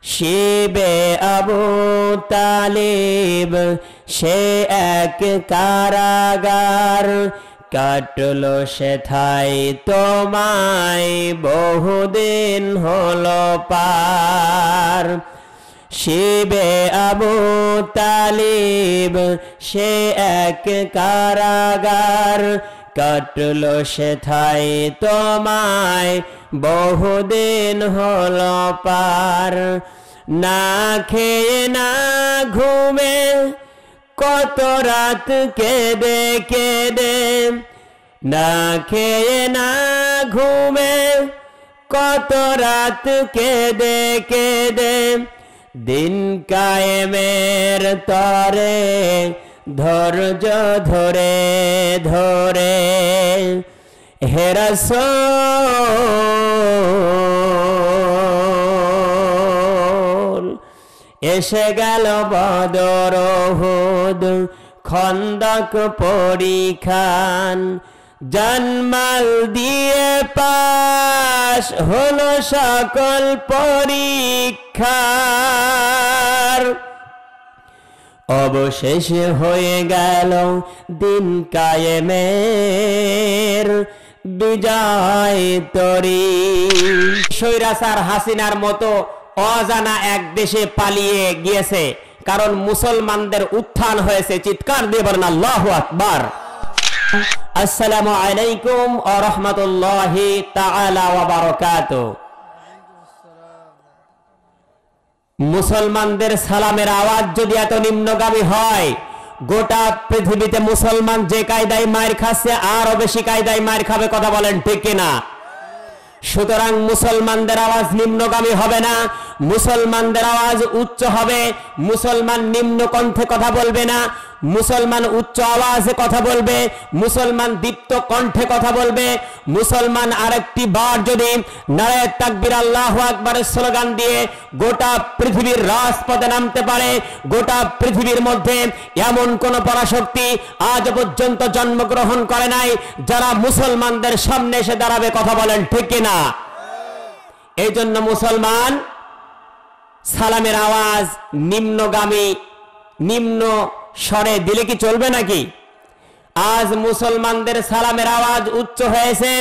শিবে আবু তালিব সে এক কারাগার, কাটলো সেথায় তোমায় বহুদিন হলো পার। শিবে আবু তালিব সে এক কারাগার, কাটলো সেথায় তোমায় বহুদিন হলো পার। না খেয়ে না ঘুমে কত রাত কেঁদে কেঁদে, না খেয়ে না ঘুমে কত রাত কেঁদে কেঁদে, দিন কায়েমের তরে ধৈর্য ধরে ধরে। হে রাসূল এসে গেল বদর উহুদ খন্দক পরীক্ষান, জানমাল দিয়ে পাশ হলো সকল পরীক্ষার। অবশেষে হয়ে গেল দিন কায়েমের বিজয় তরি। স্বৈরাচার হাসিনার মতো অজানা এক দেশে পালিয়ে গিয়েছে, কারণ মুসলমানদের উত্থান হয়েছে। চিৎকার দিয়ে বলেন আল্লাহু আকবার। আসসালামু আলাইকুম ওয়া রাহমাতুল্লাহি তাআলা ওয়া বারাকাতুহু। মুসলমানদের সালামের আওয়াজ যদি এত নিম্নগামী হয়, গোটা পৃথিবীতে মুসলমান যে কায়দায় মার খাচ্ছে আরো বেশি কায়দায় মার খাবে। কথা বলেন ঠিক কিনা? সুতরাং মুসলমানদের আওয়াজ নিম্নগামী হবে না, মুসলমানদের আওয়াজ উচ্চ হবে। মুসলমান নিম্ন কণ্ঠে কথা বলবে না, মুসলমান উচ্চ আওয়াজে কথা বলবে, মুসলমান দীপ্ত কণ্ঠে কথা বলবে। মুসলমান আরেকটি বার যদি নারায়ে তাকবীর আল্লাহু আকবারের স্লোগান দিয়ে গোটা পৃথিবীর রাজপথে নামতে পারে, গোটা পৃথিবীর মধ্যে এমন কোন পরাশক্তি আজ পর্যন্ত জন্মগ্রহণ করে নাই যারা মুসলমানদের সামনে এসে দাঁড়াবে। কথা বলেন ঠিক কিনা? এই জন্য মুসলমান সালামের আওয়াজ নিম্নগামী নিম্ন স্বরে দিলে কি চলবে নাকি? আজ মুসলমানদের সালামের আওয়াজ উচ্চ হয়েছে,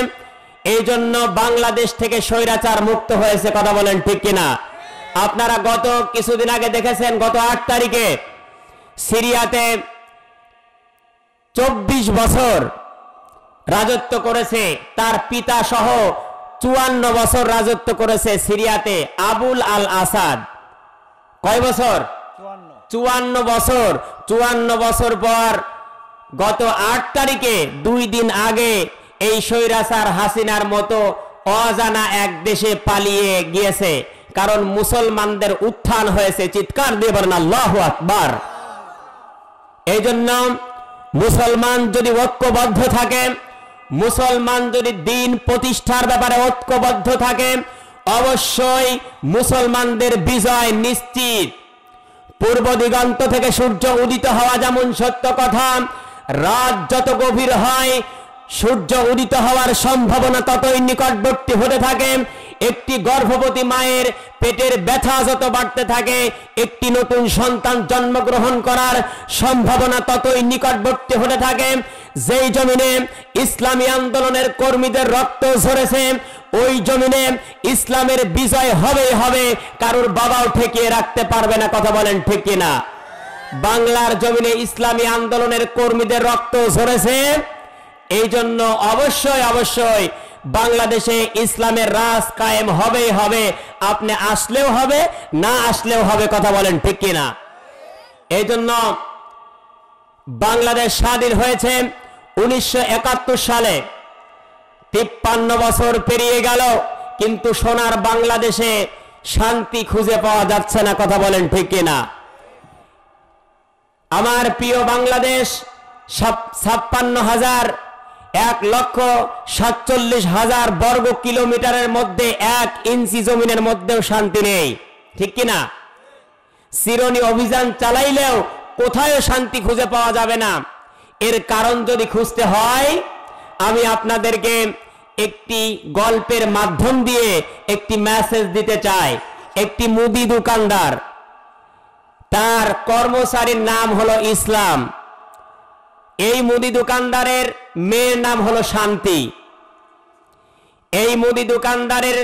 এই জন্য বাংলাদেশ থেকে স্বৈরাচার মুক্ত হয়েছে। কথা বলেন ঠিক কিনা? আপনারা গত কিছুদিন আগে দেখেছেন, গত 8 তারিখে সিরিয়াতে 24 বছর রাজত্ব করেছে, তার পিতা সহ 54 বছর রাজত্ব করেছে সিরিয়াতে আবুল আল আসাদ। কয় বছর? 54 বছর। 54 বছর পর গত 8 তারিখে 2 দিন আগে এই স্বৈরাচার হাসিনার মতো অজানা এক দেশে পালিয়ে গিয়েছে, কারণ মুসলমানদের উত্থান হয়েছে। চিৎকার দিয়ে বলেন আল্লাহু আকবার। এই জন্য মুসলমান যদি ঐক্যবদ্ধ থাকে, মুসলমান যদি দিন প্রতিষ্ঠার ব্যাপারে ঐক্যবদ্ধ থাকে, অবশ্যই মুসলমানদের বিজয় নিশ্চিত। পূর্ব দিগন্ত থেকে সূর্য উদিত হওয়া যেমন সত্য কথা, রাত যত গভীর হয় সূর্য উদিত হওয়ার সম্ভাবনা ততই নিকটবর্তী হতে থাকে। একটি গর্ভবতী মায়ের পেটের ব্যথা যত বাড়তে থাকে, একটি নতুন সন্তান জন্মগ্রহণ করার সম্ভাবনা ততই নিকটবর্তী হতে থাকে। যেই জমিনে ইসলামী আন্দোলনের কর্মীদের রক্ত ঝরেছে, ওই জমিনে ইসলামের বিজয় হবেই হবে, কারোর বাবাও ঠেকিয়ে রাখতে পারবে না। কথা বলেন ঠিক কিনা? বাংলার জমিনে ইসলামী আন্দোলনের কর্মীদের রক্ত ঝরেছে, এই জন্য অবশ্যই অবশ্যই বাংলাদেশে ইসলামের রাজ কায়েম হবেই হবে। আপনি আসলেও হবে, না আসলেও হবে। কথা বলেন ঠিক কিনা? এই জন্য বাংলাদেশ স্বাধীন হয়েছে 1971 সালে। 53 বছর পেরিয়ে গেল, কিন্তু সোনার বাংলাদেশে শান্তি খুঁজে পাওয়া যাচ্ছে না। কথা বলেন ঠিক কিনা? আমার প্রিয় বাংলাদেশ 56,1,47,000 বর্গ কিলোমিটারের মধ্যে 1 ইঞ্চি জমিনের মধ্যেও শান্তি নেই। ঠিক কিনা? চিরনি অভিযান চালাইলেও কোথায় শান্তি খুঁজে পাওয়া যাবে না। এর কারণ যদি খুঁজতে হয়, আমি আপনাদেরকে একটি গল্পের মাধ্যম দিয়ে একটি মেসেজ দিতে চাই। একটি মুদি দোকানদার, তার কর্মচারীর নাম হলো ইসলাম। এই মুদি দোকানদারের মেয়ের নাম হলো শান্তি। এই মুদি দোকানদারের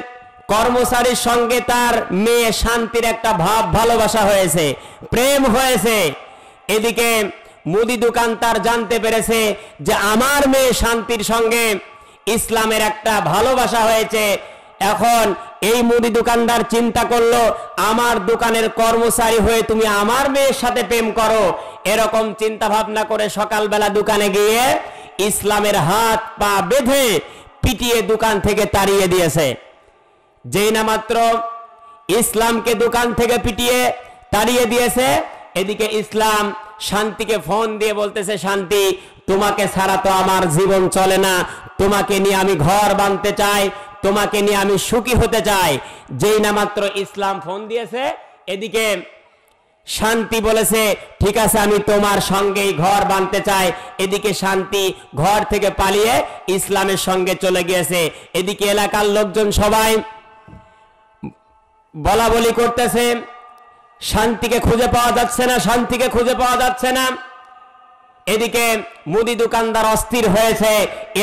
কর্মচারীর সঙ্গে তার মেয়ে শান্তির একটা ভাব ভালোবাসা হয়েছে, প্রেম হয়েছে। এদিকে মুদি দোকানদার জানতে পেরেছে যে আমার মেয়ে শান্তির সঙ্গে ইসলামের একটা ভালোবাসা হয়েছে। এখন এই মুদি দোকানদার চিন্তা করলো, আমার দোকানের কর্মচারী হয়ে তুমি আমার মেয়ের সাথে প্রেম করো। এরকম চিন্তা ভাবনা করে সকালবেলা দোকানে গিয়ে ইসলামের হাত পা বেঁধে পিটিয়ে দোকান থেকে তাড়িয়ে দিয়েছে। যেই না মাত্র ইসলামকে দোকান থেকে পিটিয়ে তাড়িয়ে দিয়েছে, এদিকে ইসলাম শান্তিকে ফোন দিয়ে বলতেছে, শান্তি, তোমাকে ছাড়া তো আমার জীবন চলে না, তোমাকে নিয়ে আমি ঘর বাঁধতে চাই, তোমাকে নিয়ে আমি সুখী হতে চাই। যেই না মাত্র ইসলাম ফোন দিয়েছে, এদিকে শান্তি বলেছে, ঠিক আছে, আমি তোমার সঙ্গেই ঘর বাঁধতে চাই। এদিকে শান্তি ঘর থেকে পালিয়ে ইসলামের সঙ্গে চলে গিয়েছে। এদিকে এলাকার লোকজন সবাই বলা বলি করতেছে, শান্তিকে খুঁজে পাওয়া যাচ্ছে না, শান্তিকে খুঁজে পাওয়া যাচ্ছে না। এদিকে মুদি দোকানদার অস্থির হয়েছে।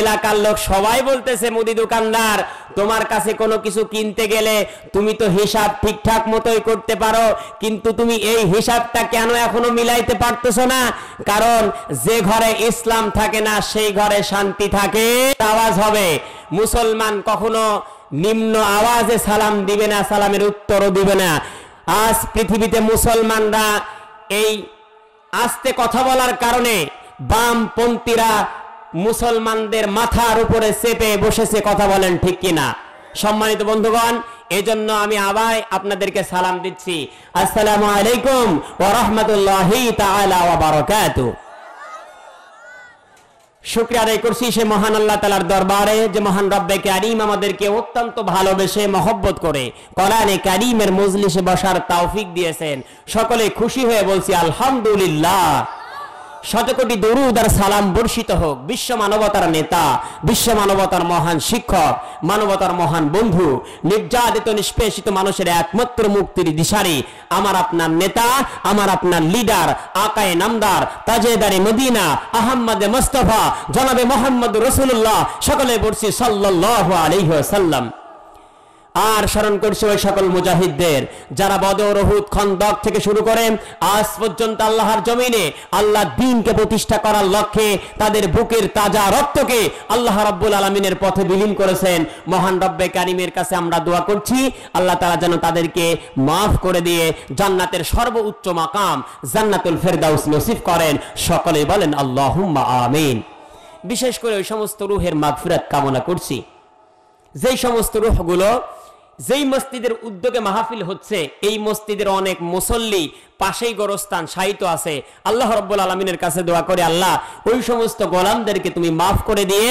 এলাকার লোক সবাই বলতেছে, মুদি দোকানদার, তোমার কাছে কোনো কিছু কিনতে গেলে তুমি তো হিসাব ঠিকঠাক মতোই করতে পারো, কিন্তু তুমি এই হিসাবটা কেন এখনো মিলাইতে পারতেছো না? কারণ যে ঘরে ইসলাম থাকে না সেই ঘরে শান্তি থাকে। আওয়াজ হবে, মুসলমান কখনো নিম্ন আওয়াজে সালাম দিবে না, সালামের উত্তরও দিবে না। আজ পৃথিবীতে মুসলমানরা এই আস্তে কথা বলার কারণে বামপন্থীরা মুসলমানদের মাথার উপরে চেপে বসেছে। কথা বলেন ঠিক কিনা? সম্মানিত বন্ধুগণ, এজন্য আমি আবার আপনাদেরকে সালাম দিচ্ছি, আসসালামু আলাইকুম ওয়া রাহমাতুল্লাহি তাআলা ওয়া বারাকাতুহু। শুকরিয়া আদায় করছি সে মহান আল্লাহ তাআলার দরবারে, যে মহান রব্বে কারীম আমাদেরকে অত্যন্ত ভালোবেসে মহব্বত করে কোরআনে কারীমের মজলিসে বসার তৌফিক দিয়েছেন। সকলে খুশি হয়ে বলছি আলহামদুলিল্লাহ। শতকোটি দরুদ আর সালাম বর্ষিত হোক বিশ্ব মানবতার নেতা, বিশ্ব মানবতার মহান শিক্ষক, মানবতার মহান বন্ধু, নির্যাতিত নিষ্পেষিত মানুষের একমাত্র মুক্তির দিশারি, আমার আপনার নেতা, আমার আপনার লিডার, আকায়ে নামদার, তাজেদারে মদিনা, আহমদে মুস্তাফা, জনাবে মোহাম্মদ রাসূলুল্লাহ। সকলে বলছি সাল্লাল্লাহু আলাইহি ওয়াসাল্লাম। আর স্মরণ করছি ওই সকল মুজাহিদদের যারা বদর, উহুদ, খন্দক থেকে শুরু করে আজ পর্যন্ত আল্লাহর জমিনে আল্লাহ দ্বীনকে প্রতিষ্ঠা করার লক্ষ্যে তাদের বুকের তাজা রক্তকে আল্লাহ রাব্বুল আলামিনের পথে বিলীন করেছেন। মহান রব্বে কারীমের কাছে আমরা দোয়া করছি, আল্লাহ তাআলা যেন তাদেরকে মাফ করে দিয়ে জান্নাতের সর্বোচ্চ মাকাম জান্নাতুল ফেরদাউস নসিব করেন। সকলে বলেন আল্লাহুম্মা আমিন। বিশেষ করে ওই সমস্ত রূহের মাগফিরাত কামনা করছি, যেই সমস্ত রূহগুলো যেই মসজিদের উদ্যোগে মাহফিল হচ্ছে, এই মসজিদের অনেক মুসল্লি পাশেই গোরস্থান শায়িত আছে। আল্লাহ রাব্বুল আলামিনের কাছে দোয়া করে, আল্লাহ ওই সমস্ত গোলামদেরকে তুমি মাফ করে দিয়ে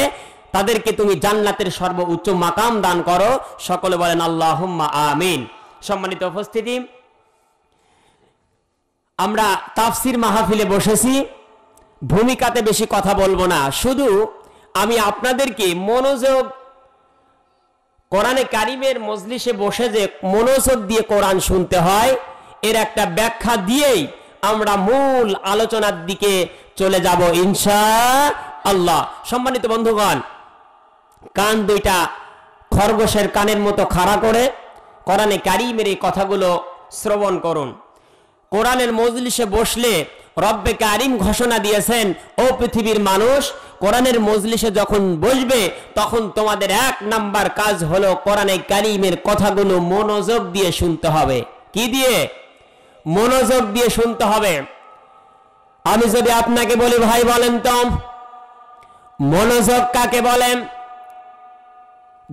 তাদেরকে তুমি জান্নাতের সর্বোচ্চ মাকাম দান করো। সকলে বলেন আল্লাহুম্মা আমিন। সম্মানিত উপস্থিতি, আমরা তাফসির মাহফিলে বসেছি, ভূমিকাতে বেশি কথা বলবো না, শুধু আমি আপনাদেরকে মনোযোগ, কোরআনে কারীমের মজলিসে বসে যে মনোযোগ দিয়ে কোরআন শুনতে হয়, এর একটা ব্যাখ্যা দিয়েই আমরা মূল আলোচনার দিকে চলে যাব ইনশাআল্লাহ। সম্মানিত বন্ধুগণ, কান দুইটা খরগোশের কানের মতো খাড়া করে কোরআনে কারীমের এই কথাগুলো শ্রবণ করুন। কোরআনের মজলিসে বসলে রব্বে কারীম ঘোষণা দিয়েছেন, ও পৃথিবীর মানুষ, কোরআনের মজলিসে যখন বসবে তখন তোমাদের এক নাম্বার কাজ হলো কোরআনে কারীমের কথাগুলো মনোযোগ দিয়ে শুনতে হবে। কি দিয়ে? মনোযোগ দিয়ে শুনতে হবে। আমি যদি আপনাকে বলি, ভাই বলেন তো মনোযোগ কাকে বলেন?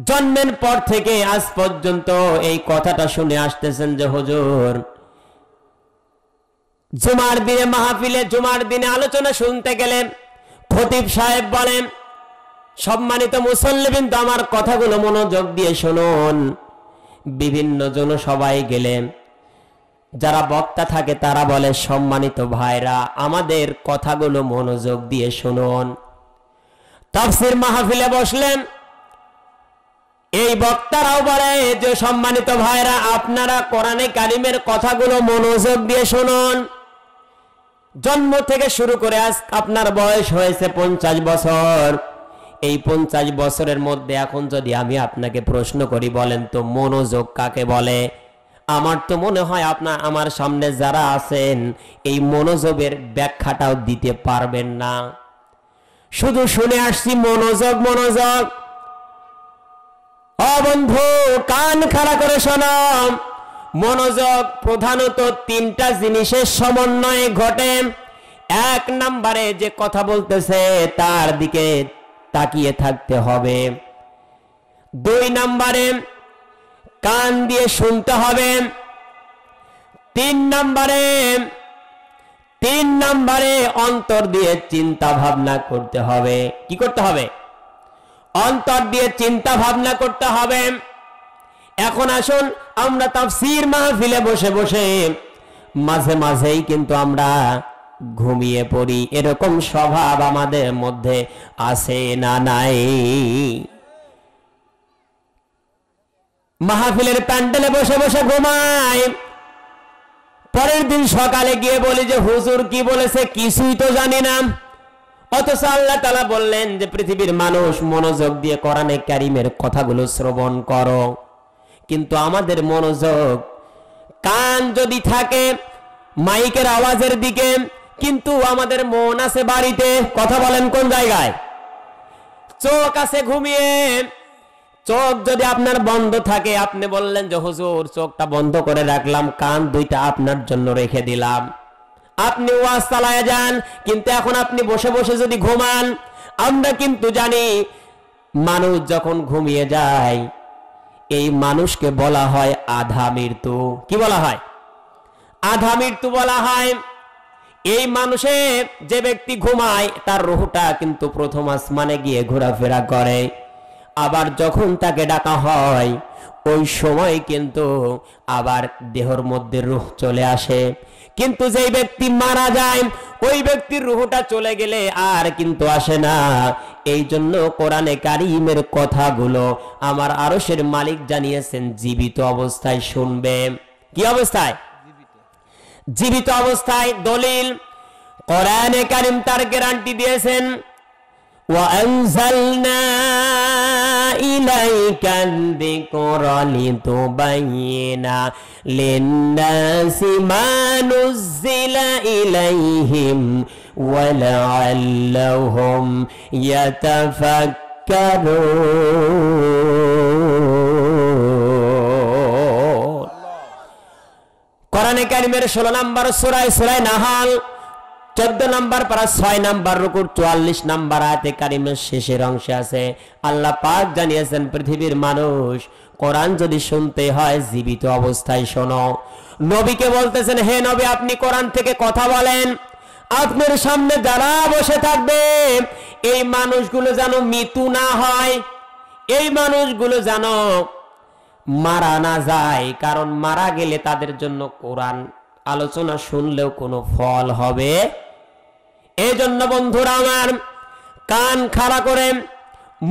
জন্মের পর থেকে আজ পর্যন্ত এই কথাটা শুনে আসতেছেন যে হুজুর জুমার দিনে মাহফিলে, জুমার দিনে আলোচনা শুনতে গেলে খতিব সাহেব বলেন, সম্মানিত মুসল্লিবৃন্দ আমার কথাগুলো মনোযোগ দিয়ে শুনুন। বিভিন্ন জনসভায় গেলে যারা বক্তা থাকে তারা বলে, সম্মানিত ভাইরা আমাদের কথাগুলো মনোযোগ দিয়ে শুনুন। তাফসীর মাহফিলে বসলেন, এই বক্তারাও বলে যে সম্মানিত ভাইরা, আপনারা কোরআনে কারিমের কথাগুলো মনোযোগ দিয়ে শুনুন। জন্ম থেকে শুরু করে আজ আপনার বয়স হয়েছে 50 বছর। এই 50 বছরের মধ্যে এখন যদি আমি আপনাকে প্রশ্ন করি, বলেন তো মনোযোগ কাকে বলে? আমার তো মনে হয় আপনার আমার সামনে যারা আছেন এই মনোযোগের ব্যাখ্যাটাও দিতে পারবেন না। শুধু শুনে আসছি মনোযোগ মনোযোগ। ও বন্ধু, কান খাড়া করে শোনো। মনোযোগ প্রধানত 3টা জিনিসের সমন্বয়ে ঘটে। 1 নম্বরে যে কথা বলতেছে তার দিকে তাকিয়ে থাকতে হবে। 2 নম্বরে কান দিয়ে শুনতে হবে। 3 নম্বরে অন্তর দিয়ে চিন্তা ভাবনা করতে হবে। কি করতে হবে? অন্তর দিয়ে চিন্তা ভাবনা করতে হবে। এখন আসুন, আমরা তাফসীর মাহফিলে বসে বসে মাঝে মাঝেই কিন্তু আমরা ঘুমিয়ে পড়ি। এরকম স্বভাব আমাদের মধ্যে আছে না নাই? মাহফিলের প্যান্ডেলে বসে বসে ঘুমাই, পরের দিন সকালে গিয়ে বলি যে হুজুর কি বলেছে কিছুই তো জানি না। অথচ আল্লাহ তাআলা বললেন যে পৃথিবীর মানুষ মনোযোগ দিয়ে কোরআনে কারীমের কথাগুলো শ্রবণ করো। কিন্তু আমাদের মনোযোগ, কান যদি থাকে মাইকের আওয়াজের দিকে, কিন্তু আমাদের মন আছে বাড়িতে। কথা বলেন কোন জায়গায়? চোখ আছে ঘুমিয়ে। চোখ যদি আপনার বন্ধ থাকে, আপনি বললেন যে হুজুর চোখটা বন্ধ করে রাখলাম, কান 2টা আপনার জন্য রেখে দিলাম, আপনি ওয়াজ চালায় যান। কিন্তু এখন আপনি বসে বসে যদি ঘুমান, আমরা কিন্তু জানি মানুষ যখন ঘুমিয়ে যায় এই মানুষকে বলা হয় আধা মৃত্যু। কি বলা হয়? আধা মৃত্যু বলা হয়। এই মানুষে যে ব্যক্তি ঘুমায় তার রূহটা কিন্তু প্রথম আসমানে গিয়ে ঘোরাফেরা করে। আবার যখন তাকে ডাকা হয় ওই সময় কিন্তু আবার দেহর মধ্যে রূহ চলে আসে। কিন্তু যেই ব্যক্তি মারা যায় ওই ব্যক্তির রূহটা চলে গেলে আর কিন্তু আসে না। এই জন্য কোরআনে কারীমের কথাগুলো আমার আরশের মালিক জানিয়েছেন জীবিত অবস্থায় শুনবে। কি অবস্থায়? জীবিত অবস্থায়। দলিল কোরআনে কারীম তার গ্যারান্টি দিয়েছেন, وأنزلنا إليك الذكر لتبين للناس ما نزل إليهم ولعلهم يتفكرون। কোরআনে কারীমের 16 নম্বর সূরা নাহাল 14 নম্বর পারা 6 নম্বর রুকুর 44 নম্বর আয়াতে কারিমের শেষের অংশে আছে আল্লাহ পাক জানিয়েছেন পৃথিবীর মানুষ কোরআন যদি শুনতে হয় জীবিত অবস্থায় শোনো। নবীকে বলতেছেন, হে নবী আপনি কোরআন থেকে কথা বলেন, আপনার সামনে যারা বসে থাকবে এই মানুষগুলো যেন মৃত্যু না হয়, এই মানুষগুলো যেন মারা না যায়, কারণ মারা গেলে তাদের জন্য কোরআন আলোচনা শুনলেও কোনো ফল হবে। এই জন্য বন্ধুরা আমার কান খাড়া করে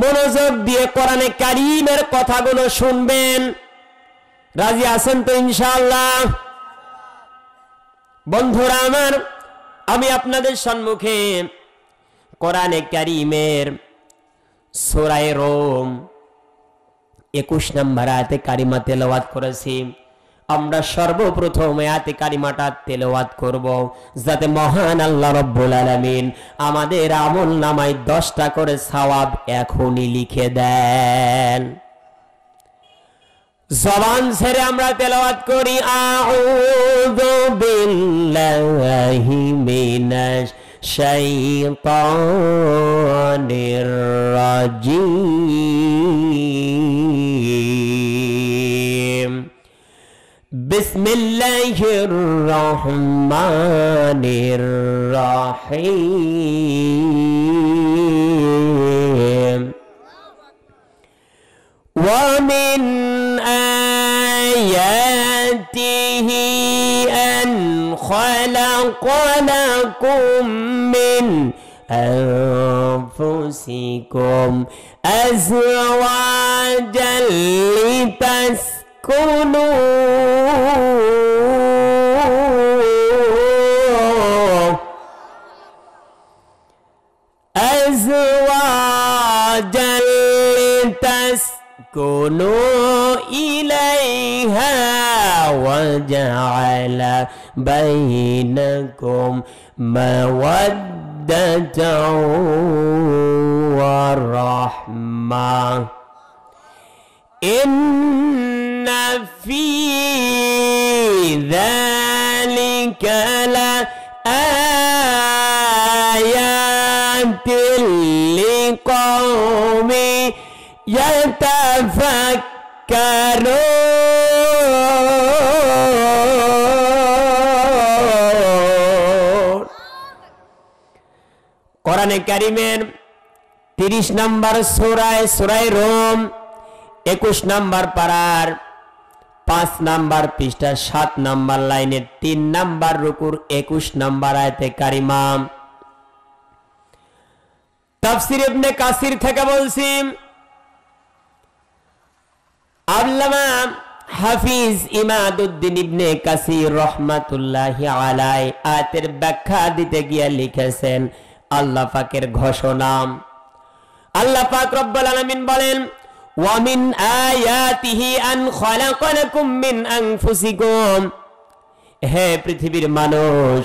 মনোযোগ দিয়ে কোরআনে কারীমের কথাগুলো শুনবেন। রাজি আছেন তো ইনশাআল্লাহ? বন্ধুরা আমার, আমি আপনাদের সম্মুখে কোরআনে কারীমের সূরা রোম 21 নম্বর আয়াতে কারিমা তেলাওয়াত করেছি। আমরা সর্বপ্রথম আয়াতে কারিমাটা তেলাওয়াত করব যাতে মহান আল্লাহ রাব্বুল আলামিন আমাদের আমল নামায় 10টা করে সওয়াব এখনই লিখে দেন। জবান ছেড়ে আমরা তেলাওয়াত করি, আউযু বিল্লাহি মিনাশ শাইতানির রাজিম। বিসমিল্লাহির রহমানির রহিম। ওয়া মিন আয়াতিহি আন খালাকা লাকুম মিন أنفسكم أزواجا لتسكنوا أزواجا لتسكنوا إليها وجعل بينكم مودة ورحمة إن في ذلك لآيات لقوم يتفكرون কোরআনে কারীমের 30 নম্বর সূরা রোম 21 নম্বর পারার 5 নম্বর পৃষ্ঠা 7 নম্বর লাইনের 3 নম্বর রুকুর 21 নম্বর আয়াতে কারিমা। তাফসীর ইবনে কাসির থেকে বলছি, আল্লামা হাফিজ ইমাদউদ্দিন ইবনে কাসির রাহমাতুল্লাহি আলাইহি আয়াতের ব্যাখ্যা দিতে গিয়ে লিখেছেন, আল্লাহ পাকের ঘোষণা, আল্লাহ পাক রব্বুল আলামিন বলেন, ওয়া মিন আয়াতিহি আন খালাকালাকুম মিন আনফুসিকুম, হে পৃথিবীর মানুষ,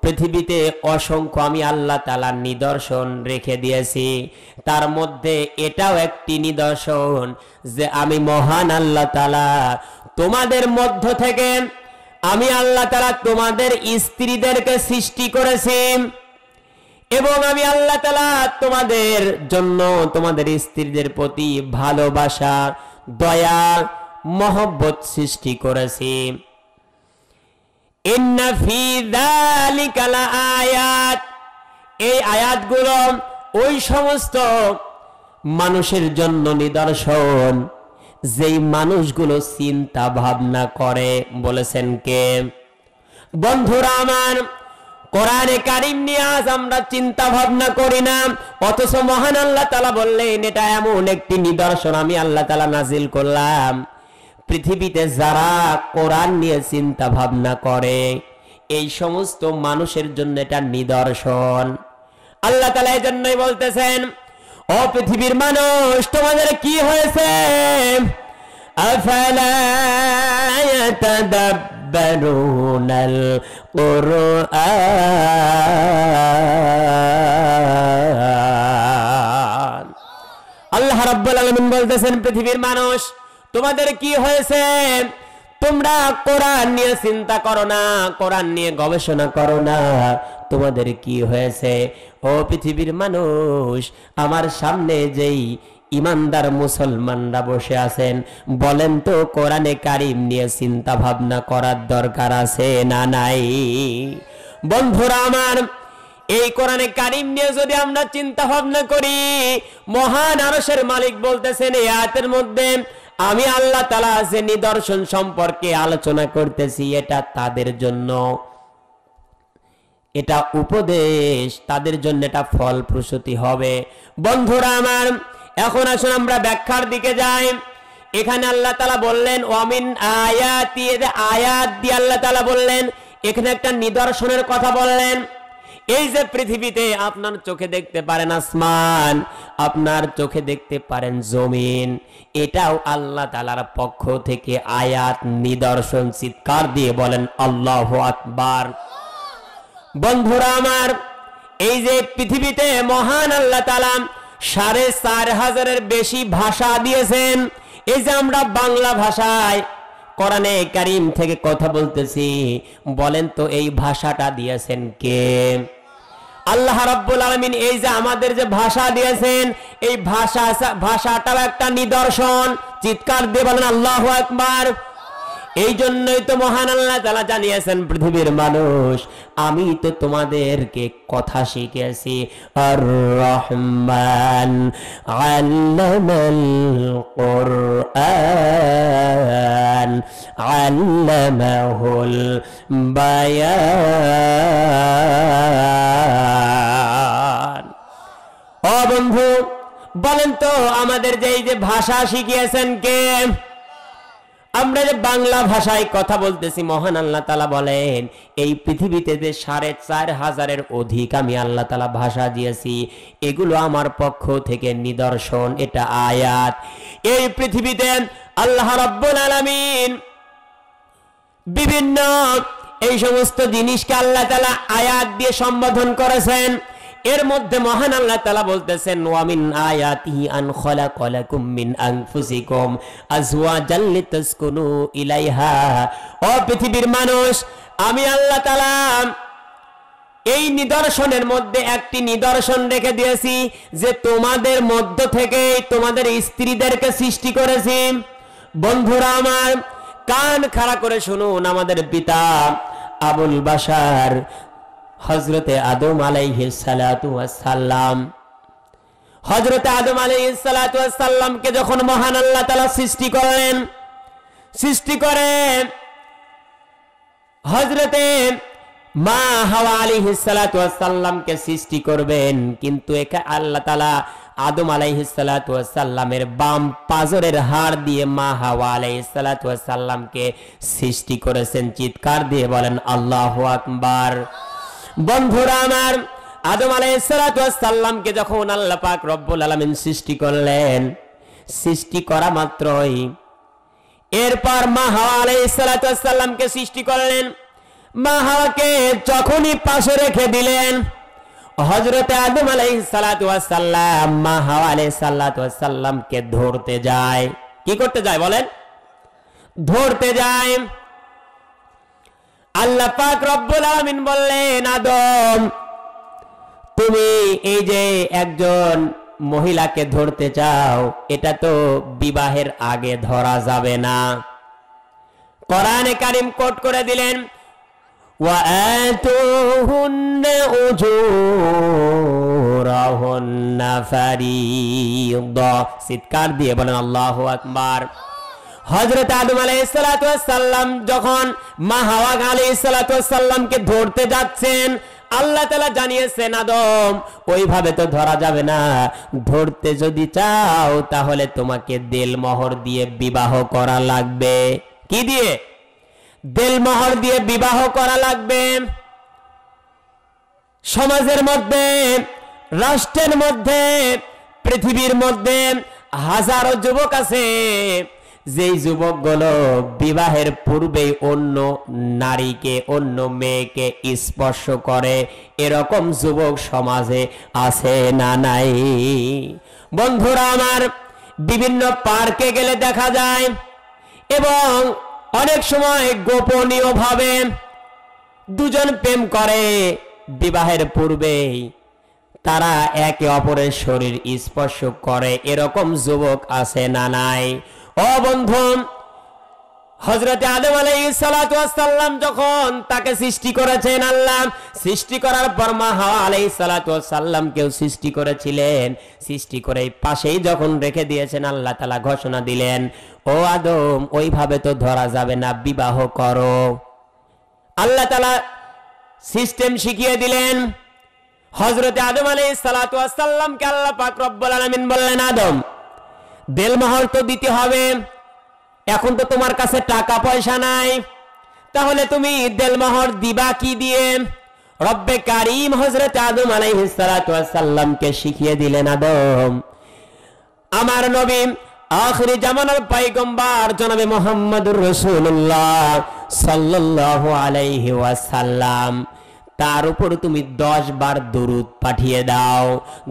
পৃথিবীতে অসংখ্য আমি আল্লাহ তাআলার নিদর্শন রেখে দিয়েছি, তার মধ্যে এটাও একটি নিদর্শন যে আমি মহান আল্লাহ তাআলা তোমাদের মধ্য থেকে আমি আল্লাহ তাআলা তোমাদের স্ত্রীদেরকে সৃষ্টি করেছি এবং আমি আল্লাহ তাআলা তোমাদের জন্য তোমাদের স্ত্রীদের প্রতি ভালোবাসা, দয়া, মহব্বত সৃষ্টি করেছি। ইন্না ফি যালিকা লাআয়াত, এই আয়াতগুলো ওই সমস্ত মানুষের জন্য নিদর্শন যেই মানুষগুলো চিন্তা ভাবনা করে। বলেছেন কে? বন্ধুরা আমার, কোরআনে কারীম নিয়ে আজ আমরা চিন্তা ভাবনা করি না, অথচ মহান আল্লাহ তাআলা বললেন এটা এমন একটি নিদর্শন আমি আল্লাহ তাআলা নাজিল করলাম। পৃথিবীতে যারা কোরআন নিয়ে চিন্তা ভাবনা করে এই সমস্ত মানুষের জন্য এটা নিদর্শন। আল্লাহ তাআলা এই জন্যই বলতেছেন, ও পৃথিবীর মানুষ তোমাদের কি হয়েছে? আফালা ইয়াতাদাব্বারুনাল কুরআন। আল্লাহ রাব্বুল আলামিন বলতেছেন, পৃথিবীর মানুষ তোমাদের কি হয়েছে? তোমরা কোরআন নিয়ে চিন্তা করো না, কোরআন নিয়ে গবেষণা করো না, তোমাদের কি হয়েছে? ও পৃথিবীর মানুষ, আমার সামনে যেই ইমানদার মুসলমানরা বসে আছেন, বলেন তো কোরআনে কারীম নিয়ে চিন্তা ভাবনা করার দরকার আছে না নাই? বন্ধুরা আমার, এই কোরআনে কারীম নিয়ে যদি আমরা চিন্তা ভাবনা করি, মহান আরশের মালিক বলতেছেন এই আয়াতের মধ্যে, আমি আল্লাহ তাআলা যে নিদর্শন সম্পর্কে আলোচনা করতেছি এটা তাদের জন্য, এটা উপদেশ, তাদের জন্য এটা ফলপ্রসূতি হবে। বন্ধুরা আমার, এখন আসুন আমরা ব্যাখ্যার দিকে যাই। এখানে আল্লাহ তাআলা বললেন ওয়ামিন আয়াতি, আয়াত দিয়ে আল্লাহ তাআলা বললেন, এখানে একটা নিদর্শনের কথা বললেন। এই যে পৃথিবীতে আপনার চোখে দেখতে পারেন আসমান, আপনার চোখে দেখতে পারেন জমিন, এটাও আল্লাহ তাআলার পক্ষ থেকে আয়াত, নিদর্শন। চিৎকার দিয়ে বলেন আল্লাহু আকবার। বন্ধুরা আমার, এই যে পৃথিবীতে মহান আল্লাহ তাআলা ৪৫০০০-এর বেশি ভাষা দিয়েছেন। এই যে আমরা বাংলা ভাষায় কোরআনে কারীম থেকে কথা বলতেছি, বলেন তো এই ভাষাটা দিয়েছেন কে? আল্লাহ রাব্বুল আলামিন এই যে আমাদের যে ভাষা দিয়েছেন, এই ভাষাটাও একটা নিদর্শন। চিৎকার দিয়ে বলেন আল্লাহু আকবার। এই জন্যই তো মহান আল্লাহ তাআলা জানিয়েছেন, পৃথিবীর মানুষ আমি তো তোমাদেরকে কথা শিখিয়েছি। আর রহমান আল্লামাল কুরআন আল্লামাহুল বায়ান। ও বন্ধু বলেন তো আমাদের যে এই যে ভাষা শিখিয়েছেন কে? আমরা যে বাংলা ভাষায় কথা বলতেছি, মহান আল্লাহ তাআলা বলেন এই পৃথিবীতে যে ৪৫০০০-এর অধিক আমি আল্লাহ তাআলা ভাষা দিয়েছি, এগুলো আমার পক্ষ থেকে নিদর্শন, এটা আয়াত। এই পৃথিবীতে আল্লাহ রাব্বুল আলামিন বিভিন্ন এই সমস্ত জিনিসকে আল্লাহ তাআলা আয়াত দিয়ে সম্বোধন করেছেন। এর মধ্যে মহান আল্লাহ তাআলা বলতেছেন ওয়া মিন আয়াতিহি আন খালাকালাকুম মিন আনফুসিকুম আজওয়াজাল লিতাসকুনু ইলাইহা। ও পৃথিবীর মানুষ, আমি আল্লাহ তাআলা এই নিদর্শনের মধ্যে একটি নিদর্শন রেখে দিয়েছি যে তোমাদের মধ্য থেকে তোমাদের স্ত্রীদেরকে সৃষ্টি করেছি। বন্ধুরা আমার, কান খাড়া করে শুনুন। আমাদের পিতা আবুল বাশার হযরতে আদম আলাইহিস সালাতু ওয়াস সালাম, হযরতে আদম আলাইহিস সালাতু ওয়াস সালামকে যখন মহান আল্লাহ তাআলা সৃষ্টি করলেন, সৃষ্টি করে হযরতে মা হাওয়া আলাইহিস সালাতু ওয়াস সালামকে সৃষ্টি করবেন, কিন্তু একা আল্লাহ তাআলা আদম আলাইহিস সালাতু ওয়াস সালামের বাম পাজরের হাড় দিয়ে মা হাওয়া আলাইহিস সালাতু ওয়াস সালামকে সৃষ্টি করেছেন। চিৎকার দিয়ে বলেন আল্লাহু আকবার। বন্ধুরা আমার, আদম আলাইহিস সালাতু ওয়াস সালামকে যখন আল্লাহ পাক রব্বুল আলামিন সৃষ্টি করলেন, সৃষ্টি করা মাত্রই এরপর মা হাওয়া আলাইহিস সালাতু ওয়াস সালামকে সৃষ্টি করলেন। মা হাওয়াকে যখনই পাশে রেখে দিলেন, হযরতে আদম আলাইহিস সালাতু ওয়াস সালাম মা হাওয়া আলাইহিস সালাতু ওয়াস সালামকে ধরতে যায়। কি করতে যায় বলেন? ধরতে যায়। আল্লাহ পাক রব্বুল আলামিন বললেন, আদম তুমি এই যে একজন মহিলাকে ধরতে চাও, এটা তো বিবাহের আগে ধরা যাবে না। কোরআনে কারীম কোট করে দিলেন ওয়া আতুহুন্না উজুরাহুন্না ফারিদা। চিৎকার দিয়ে বলেন আল্লাহু আকবার। হযরত আদম আলাইহিস সালাতু ওয়াস সালাম যখন মা হাওয়া আলাইহিস সালাতু ওয়াস সালামকে ধরতে যাচ্ছেন, আল্লাহ তাআলা জানিয়েছেন আদম ওইভাবে তো ধরা যাবে না, ধরতে যদি চাও তাহলে তোমাকে দেলমোহর দিয়ে বিবাহ করা লাগবে। কি দিয়ে? দেলমোহর দিয়ে বিবাহ করা লাগবে। সমাজের মধ্যে, রাষ্ট্রের মধ্যে, পৃথিবীর মধ্যে হাজারো যুবক আছে যেই যুবকগুলো বিবাহের পূর্বেই অন্য নারীকে, অন্য মেয়েকে স্পর্শ করে। এরকম যুবক সমাজে আছে না নাই? বন্ধুরা আমার, বিভিন্ন পার্কে গেলে দেখা যায় এবং অনেক সময় গোপনীয়ভাবে দুজন প্রেম করে, বিবাহের পূর্বেই তারা একে অপরের শরীর স্পর্শ করে। এরকম যুবক আছে না নাই? ও বন্ধু, হযরতে আদম আলাইহিস সালাতু ওয়াস সালাম যখন তাকে সৃষ্টি করেছেন আল্লাহ, সৃষ্টি করার পর মা হাওয়া আলাইহিস সালাতু ওয়াস সালামকেও সৃষ্টি করেছিলেন। সৃষ্টি করে পাশেই যখন রেখে দিয়েছেন, আল্লাহ তাআলা ঘোষণা দিলেন ও আদম ওইভাবে তো ধরা যাবে না, বিবাহ করো। আল্লাহ তাআলা সিস্টেম শিখিয়ে দিলেন। হযরতে আদম আলাইহিস সালাতু ওয়াস সালামকে আল্লাহ পাক রব্বুল আলামিন বললেন, আদম দেলমোহর তো দিতে হবে, এখন তো তোমার কাছে টাকা পয়সা নাই, তাহলে তুমি দেলমোহর দিবা কি দিয়ে? রব্বে কারীম হযরত আদম আলাইহিস সালাতু ওয়াস সালামকে শিখিয়ে দিলেন, আদম আমার নবী আখিরি জামানার পয়গম্বর জনাবে মুহাম্মদুর রাসূলুল্লাহ সাল্লাল্লাহু আলাইহি ওয়াসাল্লাম, তার উপর তুমি 10 বার দুরূদ পাঠিয়ে দাও।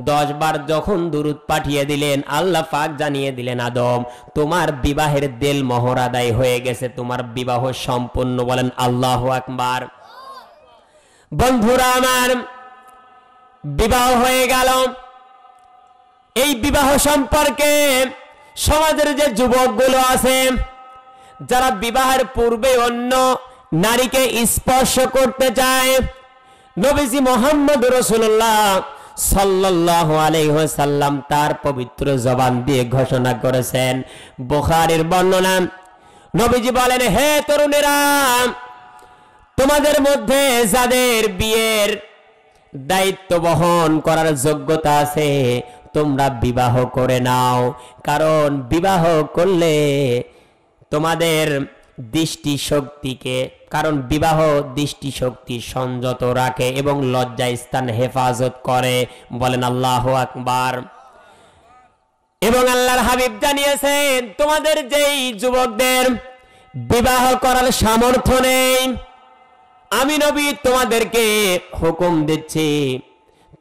10 বার যখন দুরূদ পাঠিয়ে দিলেন, আল্লাহ পাক জানিয়ে দিলেন, আদম তোমার বিবাহের দেলমোহর আদায় হয়ে গেছে, তোমার বিবাহ সম্পূর্ণ। বলেন আল্লাহু আকবার। বন্ধুরা আমার, বিবাহ হয়ে গেল। এই বিবাহ সম্পর্কে সমাজের যে যুবকগুলো আছে যারা বিবাহের পূর্বে অন্য নারীকে স্পর্শ করতে চায়, নবীজি মুহাম্মদ রাসূলুল্লাহ সাল্লাল্লাহু আলাইহি ওয়াসাল্লাম তার পবিত্র জবান দিয়ে ঘোষণা করেছেন। বুখারীর বর্ণনা, নবীজি বলেন, হে তরুণেরা, তোমাদের মধ্যে যাদের বিয়ের দায়িত্ব বহন করার যোগ্যতা আছে তোমরা বিবাহ করে নাও, কারণ বিবাহ করলে তোমাদের দৃষ্টিশক্তিকে, কারণ বিবাহ দৃষ্টিশক্তি সংযত রাখে এবং লজ্জা স্থান হেফাজত করে। বলেন আল্লাহু আকবার। এবং আল্লাহর হাবিব জানিয়েছেন তোমাদের যেই যুবকদের বিবাহ করার সামর্থ্য নেই, আমি নবী তোমাদেরকে হুকুম দিচ্ছি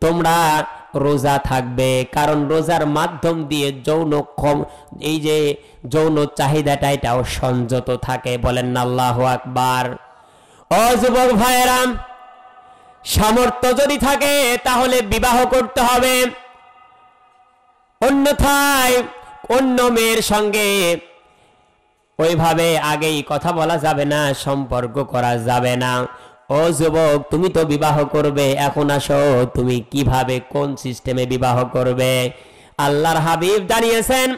তোমরা রোজা থাকবে, কারণ রোজার মাধ্যম দিয়ে এই যে যৌন চাহিদাটা এটাও সংযত থাকে। বলেন না আল্লাহু আকবার। ও যুবক ভাইয়েরা, সামর্থ্য যদি থাকে তাহলে বিবাহ করতে হবে, অন্যথায় অন্য মেয়ের সঙ্গে ওইভাবে আগেই কথা বলা যাবে না, সম্পর্ক করা যাবে না। ও যুবক, তুমি তো বিবাহ করবে, এখন আসো তুমি কিভাবে কোন সিস্টেমে বিবাহ করবে। আল্লাহর হাবিব জানিয়েছেন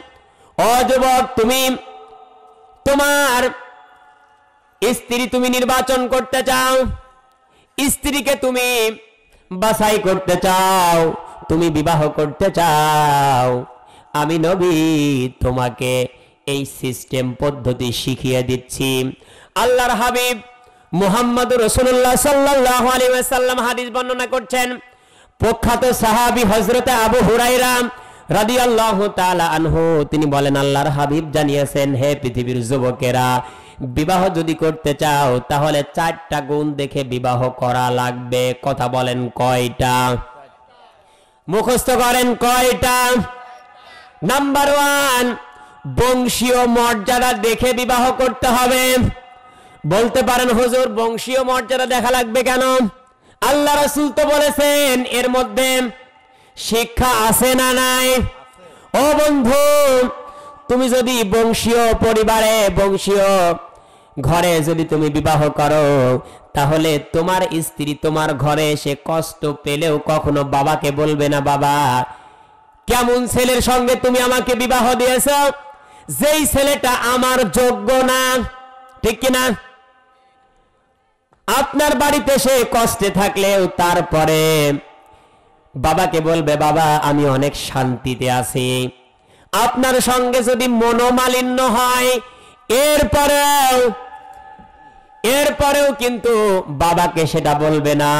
ও যুবক, তুমি তোমার স্ত্রী তুমি নির্বাচন করতে চাও, স্ত্রীকে তুমি বাছাই করতে চাও, তুমি বিবাহ করতে চাও, আমি নবী তোমাকে এই সিস্টেম পদ্ধতি শিখিয়ে দিচ্ছি। আল্লাহর হাবিব মুহাম্মদুর রাসূলুল্লাহ সাল্লাল্লাহু আলাইহি ওয়াসাল্লাম হাদিস বর্ণনা করছেন। প্রখ্যাত সাহাবী হযরতে আবু হুরায়রা রাদিয়াল্লাহু তাআলা আনহু তিনি বলেন আল্লাহর হাবিব জানিয়েছেন, হে পৃথিবীর যুবকেরা, বিবাহ যদি করতে চাও তাহলে 4টা গুণ দেখে বিবাহ করা লাগবে। কথা বলেন কয়টা? মুখস্থ করেন কয়টা? নাম্বার 1, বংশীয় মর্যাদা দেখে বিবাহ করতে হবে। বলতে পারেন হুজুর বংশীয় মর্যাদা দেখা লাগবে কেন? আল্লাহ রাসূল তো বলেছেন এর মধ্যে শিক্ষা আছে না নাই? ও বন্ধু, তুমি যদি বংশীয় পরিবারে বংশীয় ঘরে যদি তুমি বিবাহ করো, তাহলে তোমার স্ত্রী তোমার ঘরে এসে কষ্ট পেলেও কখনো বাবাকে বলবে না, বাবা কেমন ছেলের সঙ্গে তুমি আমাকে বিবাহ দিয়েছ, যেই ছেলেটা আমার যোগ্য না। ঠিক কিনা? আপনার বাড়িতে সে কষ্টে থাকলেও তারপরে বাবাকে বলবে, বাবা আমি অনেক শান্তিতে আছি। আপনার সঙ্গে যদি মনোমালিন্য হয় এরপরেও কিন্তু বাবাকে সেটা বলবে না।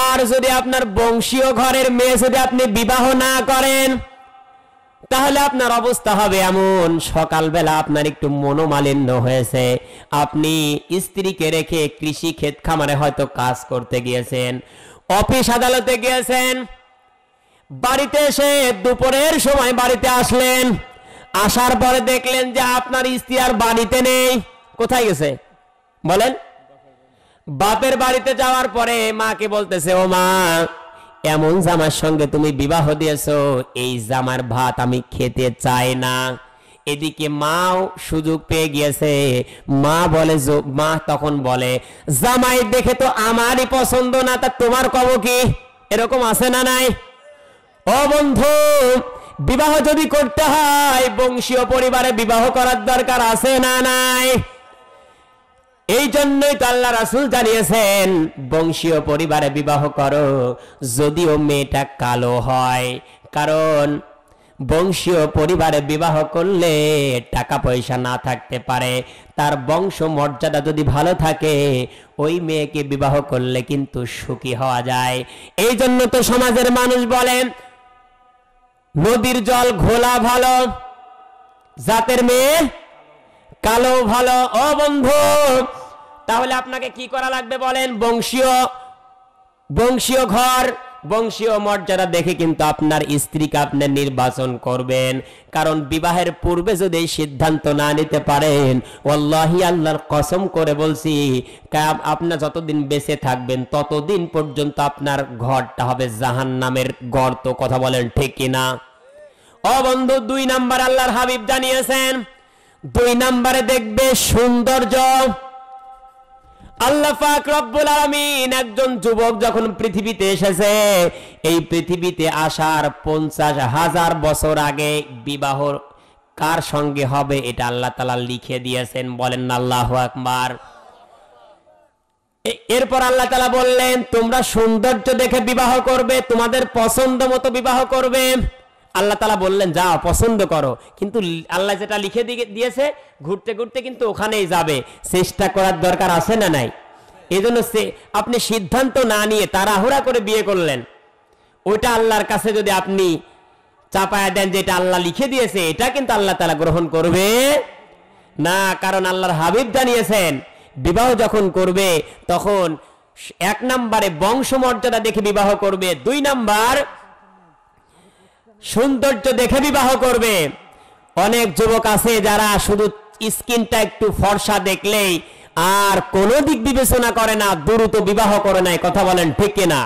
আর যদি আপনার বংশীয় ঘরের মেয়ে যদি আপনি বিবাহ না করেন, তাহলে আপনার অবস্থা হবে এমন, সকালবেলা আপনার একটু মনোমালিন্য হয়েছে, আপনি স্ত্রীকে রেখে কৃষি ক্ষেত খামারে হয়তো কাজ করতে গিয়েছেন, অফিস আদালতে গিয়েছেন, বাড়িতে এসে দুপুরের সময় বাড়িতে আসলেন, আসার পরে দেখলেন যে আপনার স্ত্রী আর বাড়িতে নেই। কোথায় গেছে বলেন? বাপের বাড়িতে যাওয়ার পরে মাকে বলতেছে, ও মা, এমন জামার সঙ্গে তুমি বিবাহ দিয়েছো, এই জামার ভাত আমি খেতে চাই না। এদিকে মাও সুযোগ পেয়ে গিয়েছে, মা তখন বলে, জামাই দেখে তো আমারই পছন্দ না, তা তোমার কব কি? এরকম আছে না নাই? ও বন্ধু, বিবাহ যদি করতে হয় বংশীয় পরিবারে বিবাহ করার দরকার আছে না নাই? এই জন্যই তো আল্লাহ রাসূল জানিয়েছেন বংশীয় পরিবারে বিবাহ করো, যদিও মেয়েটা কালো হয়, কারণ বংশীয় পরিবারে বিবাহ করলে টাকা পয়সা না থাকতে পারে, তার বংশ মর্যাদা যদি ভালো থাকে ওই মেয়েকে বিবাহ করলে কিন্তু সুখী হওয়া যায়। এই জন্য তো সমাজের মানুষ বলেন নদীর জল ঘোলা ভালো, জাতের মেয়ে কালো ভালো। ও বন্ধু, তাহলে আপনাকে কি করা লাগবে বলেন? বংশীয় ঘর বংশীয় মর্যাদা দেখে কিন্তু আপনার স্ত্রীকে আপনি নির্বাচন করবেন, কারণ বিবাহের পূর্বে যদি এই সিদ্ধান্ত না নিতে পারেন, ওয়াল্লাহি আল্লাহর কসম করে বলছি, আপনার যতদিন বেঁচে থাকবেন ততদিন পর্যন্ত আপনার ঘরটা হবে জাহান্নামের গর্ত। কথা বলেন ঠিক কিনা? ও বন্ধু, 2 নাম্বার আল্লাহর হাবিব জানিয়েছেন, 2 নম্বরে দেখবে সৌন্দর্য। আল্লাহ পাক রব্বুল আলামিন একজন যুবক যখন পৃথিবীতে এসেছে, এই পৃথিবীতে আসার 50,000 বছর আগে বিবাহ কার সঙ্গে হবে এটা আল্লাহ তাআলা লিখে দিয়েছেন। বলেন না আল্লাহু আকবার। এরপর আল্লাহ তাআলা বললেন তোমরা সৌন্দর্য দেখে বিবাহ করবে, তোমাদের পছন্দ মতো বিবাহ করবে। আল্লাহ তাআলা বললেন যাও পছন্দ করো, কিন্তু আল্লাহ যেটা লিখে দিয়েছে ঘুরতে ঘুরতে কিন্তু ওখানেই যাবে, চেষ্টা করার দরকার আছে না নাই? এজন্য আপনি সিদ্ধান্ত না নিয়ে তাড়াহুড়া করে বিয়ে করলেন, ওইটা আল্লাহর কাছে যদি আপনি চাপায়া দেন যে এটা আল্লাহ লিখে দিয়েছে, এটা কিন্তু আল্লাহ তাআলা গ্রহণ করবে না। কারণ আল্লাহর হাবিব জানিয়েছেন বিবাহ যখন করবে তখন 1 নম্বরে বংশমর্যাদা দেখে বিবাহ করবে, 2 নাম্বার সৌন্দর্য দেখে বিবাহ করবে। অনেক যুবক আছে যারা শুধু স্কিনটা একটু ফর্সা দেখলেই আর কোনো দিক বিবেচনা করে না, দ্রুত বিবাহ করে নাই। কথা বলেন ঠিক কিনা?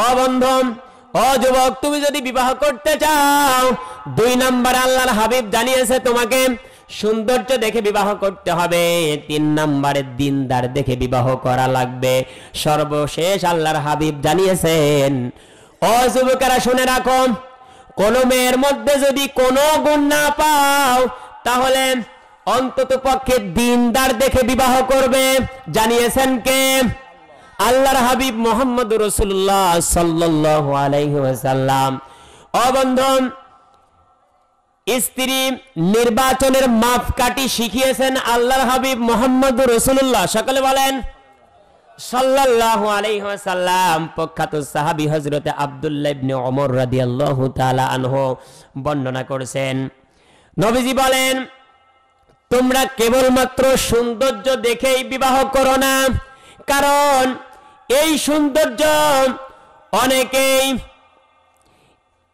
ও বন্ধু, ও যুবক, তুমি যদি বিবাহ করতে চাও 2 নাম্বার আল্লাহর হাবিব জানিয়েছে তোমাকে সৌন্দর্য দেখে বিবাহ করতে হবে, 3 নাম্বারে দিনদার দেখে বিবাহ করা লাগবে। সর্বশেষ আল্লাহর হাবিব জানিয়েছেন, ও যুবকেরা শুনে রাখো, কোন মেয়ের মধ্যে যদি কোনো গুণ না পাও তাহলে অন্তত পক্ষে দিনদার দেখে বিবাহ করবে। জানিয়েছেন কে? আল্লাহর হাবিব মুহাম্মদুর রাসূলুল্লাহ সাল্লাল্লাহু আলাইহি ওয়াসাল্লাম। ও বন্ধু, স্ত্রী নির্বাচনের মাপকাঠি শিখিয়েছেন আল্লাহর হাবিব মুহাম্মদুর রাসূলুল্লাহ। সকলে বলেন সাল্লাল্লাহু আলাইহি ওয়াসাল্লাম। প্রখ্যাত সাহাবী হযরতে আব্দুল্লাহ ইবনে ওমর রাদিয়াল্লাহু তাআলা আনহু বর্ণনা করেছেন, নবীজি বলেন তোমরা কেবলমাত্র সৌন্দর্য দেখেই বিবাহ করো না, কারণ এই সৌন্দর্য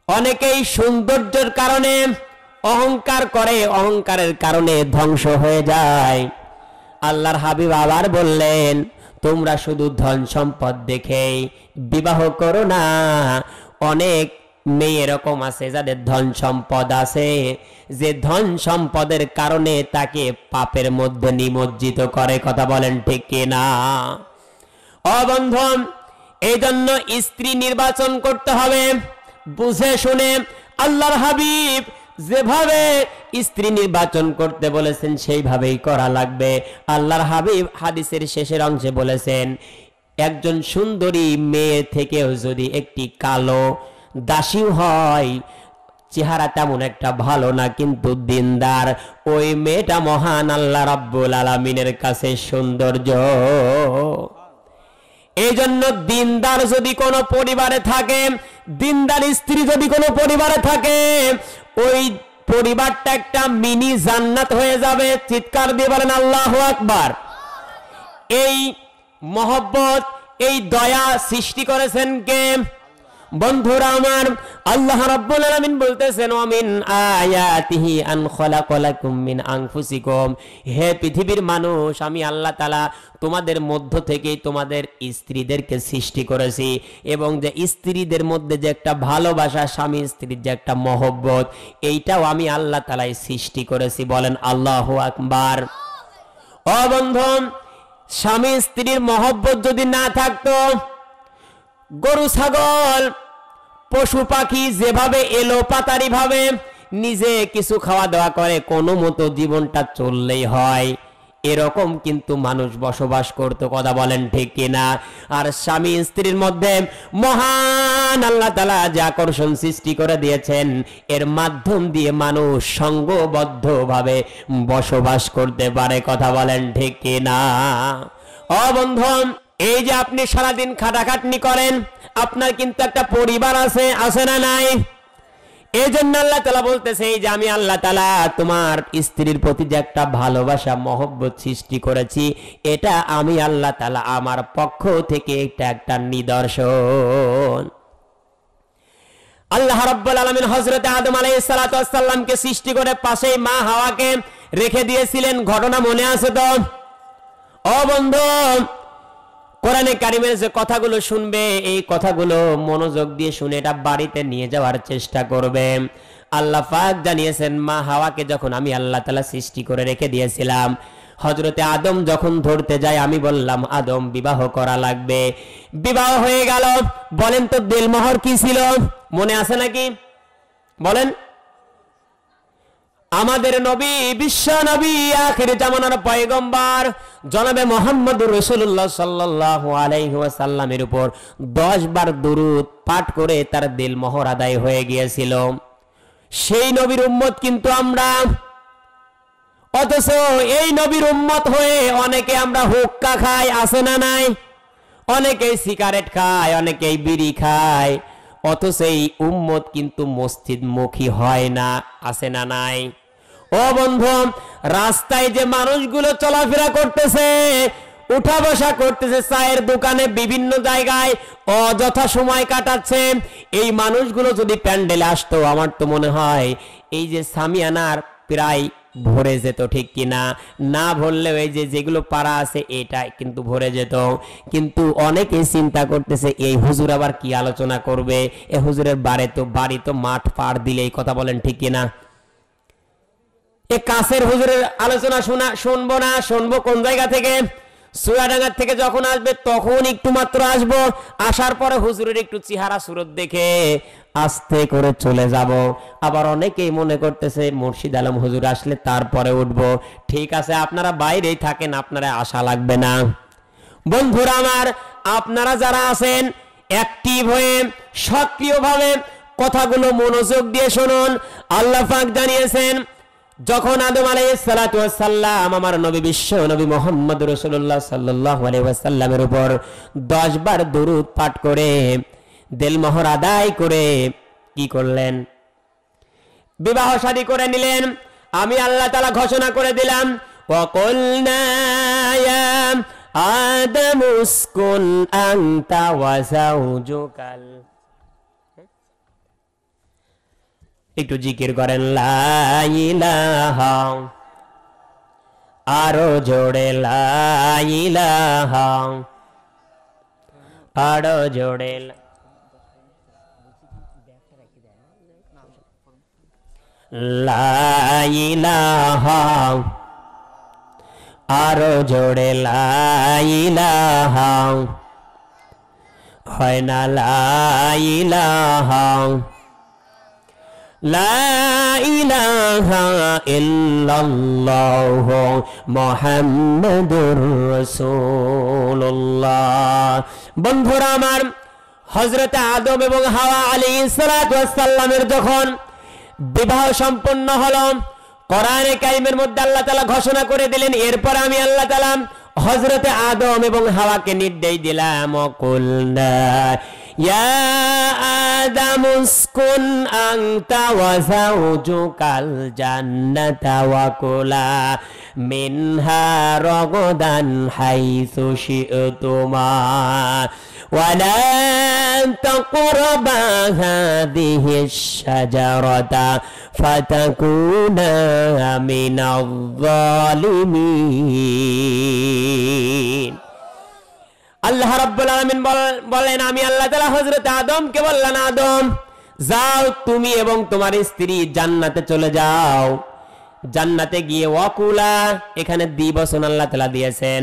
অনেকেই সৌন্দর্যের কারণে অহংকার করে, অহংকারের কারণে ধ্বংস হয়ে যায়। আল্লাহর হাবিব আবার বললেন তোমরা শুধু ধন সম্পদ দেখেই বিবাহ করো না। অনেক মেয়ে এরকম আছে যাদের ধন সম্পদ আছে, যে ধন সম্পদের কারণে তাকে পাপের মধ্যে নিমজ্জিত করে। কথা বলেন ঠিক কিনা? ও বন্ধু, এই জন্য স্ত্রী নির্বাচন করতে হবে বুঝে শুনে। আল্লাহর হাবিব যেভাবে স্ত্রী নির্বাচন করতে বলেছেন সেইভাবেই করা লাগবে। আল্লাহর হাবিব হাদিসের শেষের অংশে বলেছেন একজন সুন্দরী মেয়ে থেকেও যদি একটি কালো দাসী হয়, চেহারা তেমন একটা ভালো না কিন্তু দিনদার, ওই মেয়েটা মহান আল্লাহ রাব্বুল আলামিনের কাছে সৌন্দর্য। এই জন্য দিনদার যদি কোনো পরিবারে থাকে, দিনদার স্ত্রী যদি কোনো পরিবারে থাকে, ওই পরিবারটা একটা মিনি জান্নাত হয়ে যাবে। চিৎকার দিয়ে বলেন আল্লাহু আকবার। এই মহব্বত, এই দয়া সৃষ্টি করেছেন কে? বন্ধুরা আমার, আল্লাহ রাব্বুল আলামিন বলতেছেন ওয়ামিন আয়াতিহি আন খালাকালাকুম মিন আনফুসিকুম, হে পৃথিবীর মানুষ, আমি আল্লাহ তাআলা তোমাদের মধ্য থেকে তোমাদের স্ত্রীদেরকে সৃষ্টি করেছি, এবং যে স্ত্রীদের মধ্যে যে একটা ভালোবাসা, স্বামী স্ত্রীর যে একটা মহব্বত, এইটাও আমি আল্লাহ তাআলাই সৃষ্টি করেছি। বলেন আল্লাহু আকবার। ও বন্ধু, স্বামী স্ত্রীর মহব্বত যদি না থাকতো, গরু ছাগল পশু পাখি যেভাবে এলো পাতারি ভাবে নিজে কিছু খাওয়া দাওয়া করে কোনো মতো জীবনটা চললেই হয়, এরকম কিন্তু মানুষ বসবাস করতো। কথা বলেন ঠিক কিনা? আর স্বামী স্ত্রীর মধ্যে মহান আল্লাহ তাআলা যে আকর্ষণ সৃষ্টি করে দিয়েছেন, এর মাধ্যম দিয়ে মানুষ সঙ্গবদ্ধভাবে বসবাস করতে পারে। কথা বলেন ঠিক কিনা? ও বন্ধু, এই যে আপনি সারাদিন খাটাখাটনি করেন, আপনার কিন্তু একটা পরিবার আছে, আছে না নাই? এই জন্য আল্লাহ তাআলা বলতেছে এই যে আমি আল্লাহ তাআলা তোমার স্ত্রীর প্রতি যে একটা ভালোবাসা মহব্বত সৃষ্টি করেছি, এটা আমি আল্লাহ তাআলা আমার পক্ষ থেকে এটা একটা নিদর্শন। আল্লাহ রাব্বুল আলামিন হযরত আদম আলাইহিস সালাতু ওয়াস সালামকে সৃষ্টি করে পাশেই মা হাওয়াকে রেখে দিয়েছিলেন, ঘটনা মনে আছে তো? ও বন্ধু, কোরআনে কারিমের যে কথাগুলো শুনবে, এই কথাগুলো মনোযোগ দিয়ে শুনে এটা বাড়িতে নিয়ে যাওয়ার চেষ্টা করবে। আল্লাহ পাক জানিয়েছেন মা হাওয়াকে যখন আমি আল্লাহ তাআলা সৃষ্টি করে রেখে দিয়েছিলাম, হযরতে আদম যখন ধরতে যায় আমি বললাম আদম বিবাহ করা লাগবে। বিবাহ হয়ে গেল। বলেন তো দেলমোহর কি ছিল? মনে আছে নাকি? বলেন। আমাদের নবী, বিশ্ব নবী, আখির জামানার পয়গম্বর জনাবে মুহাম্মদুর রাসূলুল্লাহ সাল্লাল্লাহু আলাইহি ওয়াসাল্লামের উপর 10 বার দুরূদ পাঠ করে তার দিল মোহর আদায় হয়ে গিয়েছিল। সেই নবীর উম্মত কিন্তু আমরা, অথচ এই নবীর উম্মত হয়ে অনেকে আমরা হুক্কা খাই, আছে না নাই? অনেকেই সিগারেট খায়, অনেকেই বিড়ি খায়, অথচ এই উম্মত কিন্তু মসজিদমুখী হয় না, আছে না নাই? ও বন্ধু, রাস্তায় যে মানুষগুলো চলাফেরা করতেছে, উঠা বসা করতেছে, চায়ের দোকানে, বিভিন্ন জায়গায় অযথা সময় কাটাচ্ছে, এই মানুষগুলো যদি প্যান্ডেলে আসতো, আমার তো মনে হয় এই যে সামিয়ানার প্রায় ভরে যেত, ঠিক কিনা? না ভরলেও এই যে যেগুলো পাড়া আছে এটা কিন্তু ভরে যেত। কিন্তু অনেকে চিন্তা করতেছে এই হুজুর আবার কি আলোচনা করবে, এ হুজুরের বাড়ি তো মাঠ পাড় দিলে, এই কথা বলেন, ঠিক কিনা? এ কাছের হুজুরের আলোচনা শুনবো না, শুনবো কোন জায়গা থেকে? চুয়াডাঙ্গার থেকে যখন আসবে তখন একটু মাত্র আসবো, আসার পরে হুজুরের একটু চেহারা সুরত দেখে আস্তে করে চলে যাব। আবার অনেকেই মনে করতেছে মুর্শিদ আলম হুজুর আসলে তারপরে উঠবো। ঠিক আছে, আপনারা বাইরেই থাকেন, আপনারা আসা লাগবে না। বন্ধুরা আমার, আপনারা যারা আছেন অ্যাক্টিভ হয়ে সক্রিয়ভাবে কথাগুলো মনোযোগ দিয়ে শুনুন। আল্লাহ পাক জানিয়েছেন, যখন আদম আলাইহিস সালাতু ওয়াস সালাম আমার নবী, বিশ্ব নবী মুহাম্মদ রাসূলুল্লাহ সাল্লাল্লাহু আলাইহি ওয়াসাল্লামের উপর 10 বার দুরূদ পাঠ করে দিলমোহর আদায় করে কি করলেন? বিবাহ শাদী করে নিলেন। আমি আল্লাহ তাআলা ঘোষণা করে দিলাম, ওয়া কুলনা ইয়া আদামু উসকুন আনতা ওয়া যাওজুকাল, একটু জিকির করেন, লা ইলাহা, আরো জোরে লা ইলাহা, আরো জোরে লা ইলাহা, আরো জোরে লা ইলাহা, হয় না লা ইলাহা, লা ইলাহা ইল্লাল্লাহু মুহাম্মাদুর রাসূলুল্লাহ। বন্ধুরা আমার, হযরত আদম এবং হাওয়া আলাইহিস সালাতু ওয়াস সালামের যখন বিবাহ সম্পন্ন হলো, কোরআনে কারিমের মধ্যে আল্লাহ তাআলা ঘোষণা করে দিলেন, এরপর আমি আল্লাহ তাআলা হযরত আদম এবং হাওয়াকে নির্দেশ দিলাম, কুলনা ইয়া আদম উসকুন আনতা ওয়া যাওজুকাল জান্নাতা ওয়া কুলা মিনহা রাগাদান হাইসু শি'তুমা ওয়া লা তাকরাবা হাদিহিশ শাজারাতা ফাতাকুনা মিনাল যালিমিন। আল্লাহ রাব্বুল আলামিন বলেন, আমি আল্লাহ তাআলা হযরত আদমকে বললাম, আদম যাও তুমি এবং তোমার স্ত্রী জান্নাতে চলে যাও। জান্নাতে গিয়ে ওয়াকুলা, এখানে দ্বিবচন আল্লাহ তাআলা দিয়েছেন,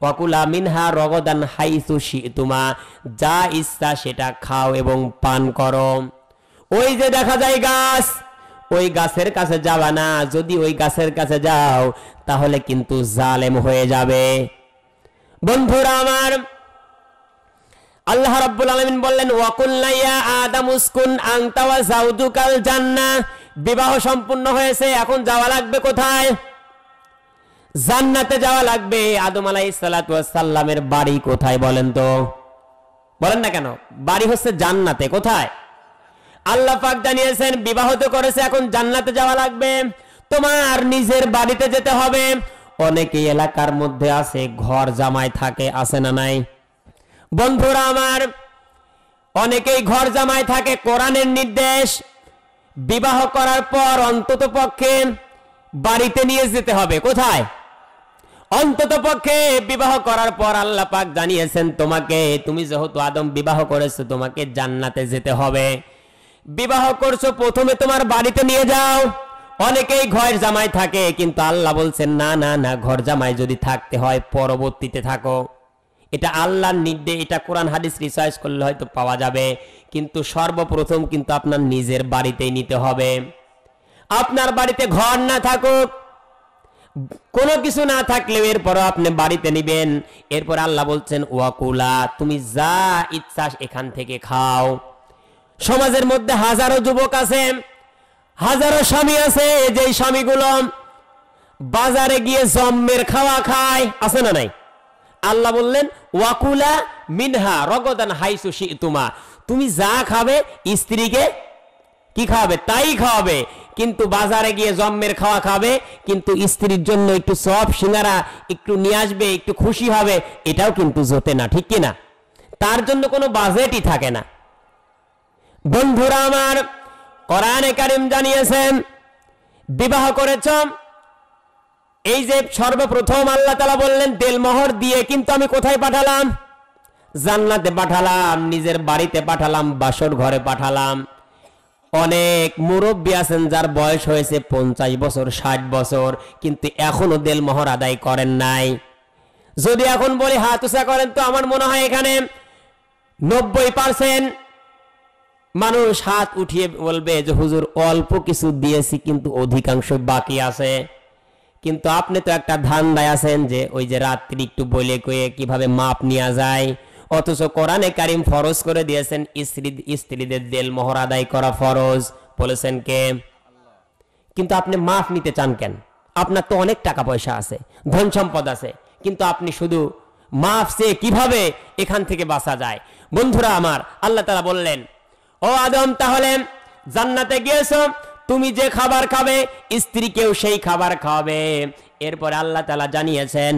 ওয়াকুলা মিনহা রাগাদান হাইসু শি'তুমা, যা ইচ্ছা সেটা খাও এবং পান করো। ওই যে দেখা যায় গাছ, ওই গাছের কাছে যাবা না, যদি ওই গাছের কাছে যাও তাহলে কিন্তু জালেম হয়ে যাবে। বন্ধুরা আমার, আল্লাহ রাব্বুল আলামিন বললেন, ওয়া কুলনা ইয়া আদাম উসকুন আনতা ওয়া যাওজুকাল জান্নাহ, বিবাহ সম্পূর্ণ হয়েছে, এখন যাওয়া লাগবে কোথায়? জান্নাতে যাওয়া লাগবে। আদম আলাইহিস সালাতু ওয়াস সালামের বাড়ি কোথায় বলেন তো? বলেন না কেন? বাড়ি হচ্ছে জান্নাতে। কোথায়? আল্লাহ পাক জানিয়েছেন, বিবাহ তো করেছে, এখন জান্নাতে যাওয়া লাগবে, তোমার নিজের বাড়িতে যেতে হবে। অনেকে এলাকার মধ্যে আছে ঘর জামাই থাকে, আছে না নাই? বন্ধুরা আমার, অনেকেই ঘর জামাই থাকে। কোরআনের নির্দেশ, বিবাহ করার পর অন্তত পক্ষে বাড়িতে নিয়ে যেতে হবে। কোথায়? অন্তত পক্ষে বিবাহ করার পর আল্লাহ পাক জানিয়েছেন, তুমি যেহেতু আদম বিবাহ করেছো, তোমাকে জান্নাতে যেতে হবে। বিবাহ করছো, প্রথমে তোমার বাড়িতে নিয়ে যাও। অনেকেই ঘর জামাই থাকে, কিন্তু আল্লাহ বলছেন না না না, ঘর জামাই যদি থাকতে হয় পরবর্তীতে থাকো। এটা আল্লাহর নির্দেশ, এটা কোরআন হাদিস রিসার্চ করলে হয়তো পাওয়া যাবে, কিন্তু সর্বপ্রথম কিন্তু আপনার নিজের বাড়িতেই নিতে হবে। আপনার বাড়িতে ঘর না থাকুক, কোনো কিছু না থাকলেও এরপর আপনি বাড়িতে নিবেন। এরপর আল্লাহ বলছেন ওয়াকুলা, তুমি যা ইচ্ছা এখান থেকে খাও। সমাজের মধ্যে হাজারো যুবক আছে, হাজারো স্বামী আছে, যেই স্বামীগুলো বাজারে গিয়ে জম্মের খাওয়া খায়, আছে না নাই? আল্লাহ বললেন ওয়াকুলা মিনহা রগদান হাইসু শিতুমা, তুমি যা খাবে স্ত্রীকে কি খাওয়াবে তাই খাওয়াবে, কিন্তু বাজারে গিয়ে জম্মের খাওয়া খাবে, কিন্তু স্ত্রীর জন্য একটু চপ সিঙ্গারা একটু নিয়ে আসবে, একটু খুশি হবে, এটাও কিন্তু জোটে না, ঠিক কিনা? তার জন্য কোনো বাজেটই থাকে না। বন্ধুরা আমার, কোরআনে কারীম জানিয়েছেন বিবাহ করেছ, এই যে সর্বপ্রথম আল্লাহ তাআলা বললেন দেলমোহর দিয়ে, কিন্তু আমি কোথায় পাঠালাম? জান্নাতে পাঠালাম, নিজের বাড়িতে পাঠালাম, বাসর ঘরে পাঠালাম। অনেক মুরব্বী আছেন যার বয়স হয়েছে 50 বছর 60 বছর, কিন্তু এখনো দেলমোহর আদায় করেন নাই। যদি এখন বলি হাত উঁচা করেন, তো আমার মনে হয় এখানে 90% মানুষ হাত উঠিয়ে বলবে যে হুজুর অল্প কিছু দিয়েছি, কিন্তু অধিকাংশ বাকি আছে। কিন্তু আপনি তো একটা ধান্দায় আছেন যে ওই যে রাত্রি একটু বলে কয়ে কিভাবে মাপ নেওয়া যায়, অথচ কোরআনে কারীম ফরজ করে দিয়েছেন স্ত্রীদের দেলমোহর আদায় করা ফরজ, বলেছেন কে? কিন্তু আপনি মাপ নিতে চান কেন? আপনার তো অনেক টাকা পয়সা আছে, ধন সম্পদ আছে, কিন্তু আপনি শুধু মাপ চেয়ে কিভাবে এখান থেকে বাঁচা যায়? বন্ধুরা আমার, আল্লাহ তাআলা বললেন ও আদম, তাহলে জান্নাতে গিয়েছো, তুমি যে খাবার খাবে স্ত্রীকেও সেই খাবার খাওয়াবে। এরপর আল্লাহ তাআলা জানিয়েছেন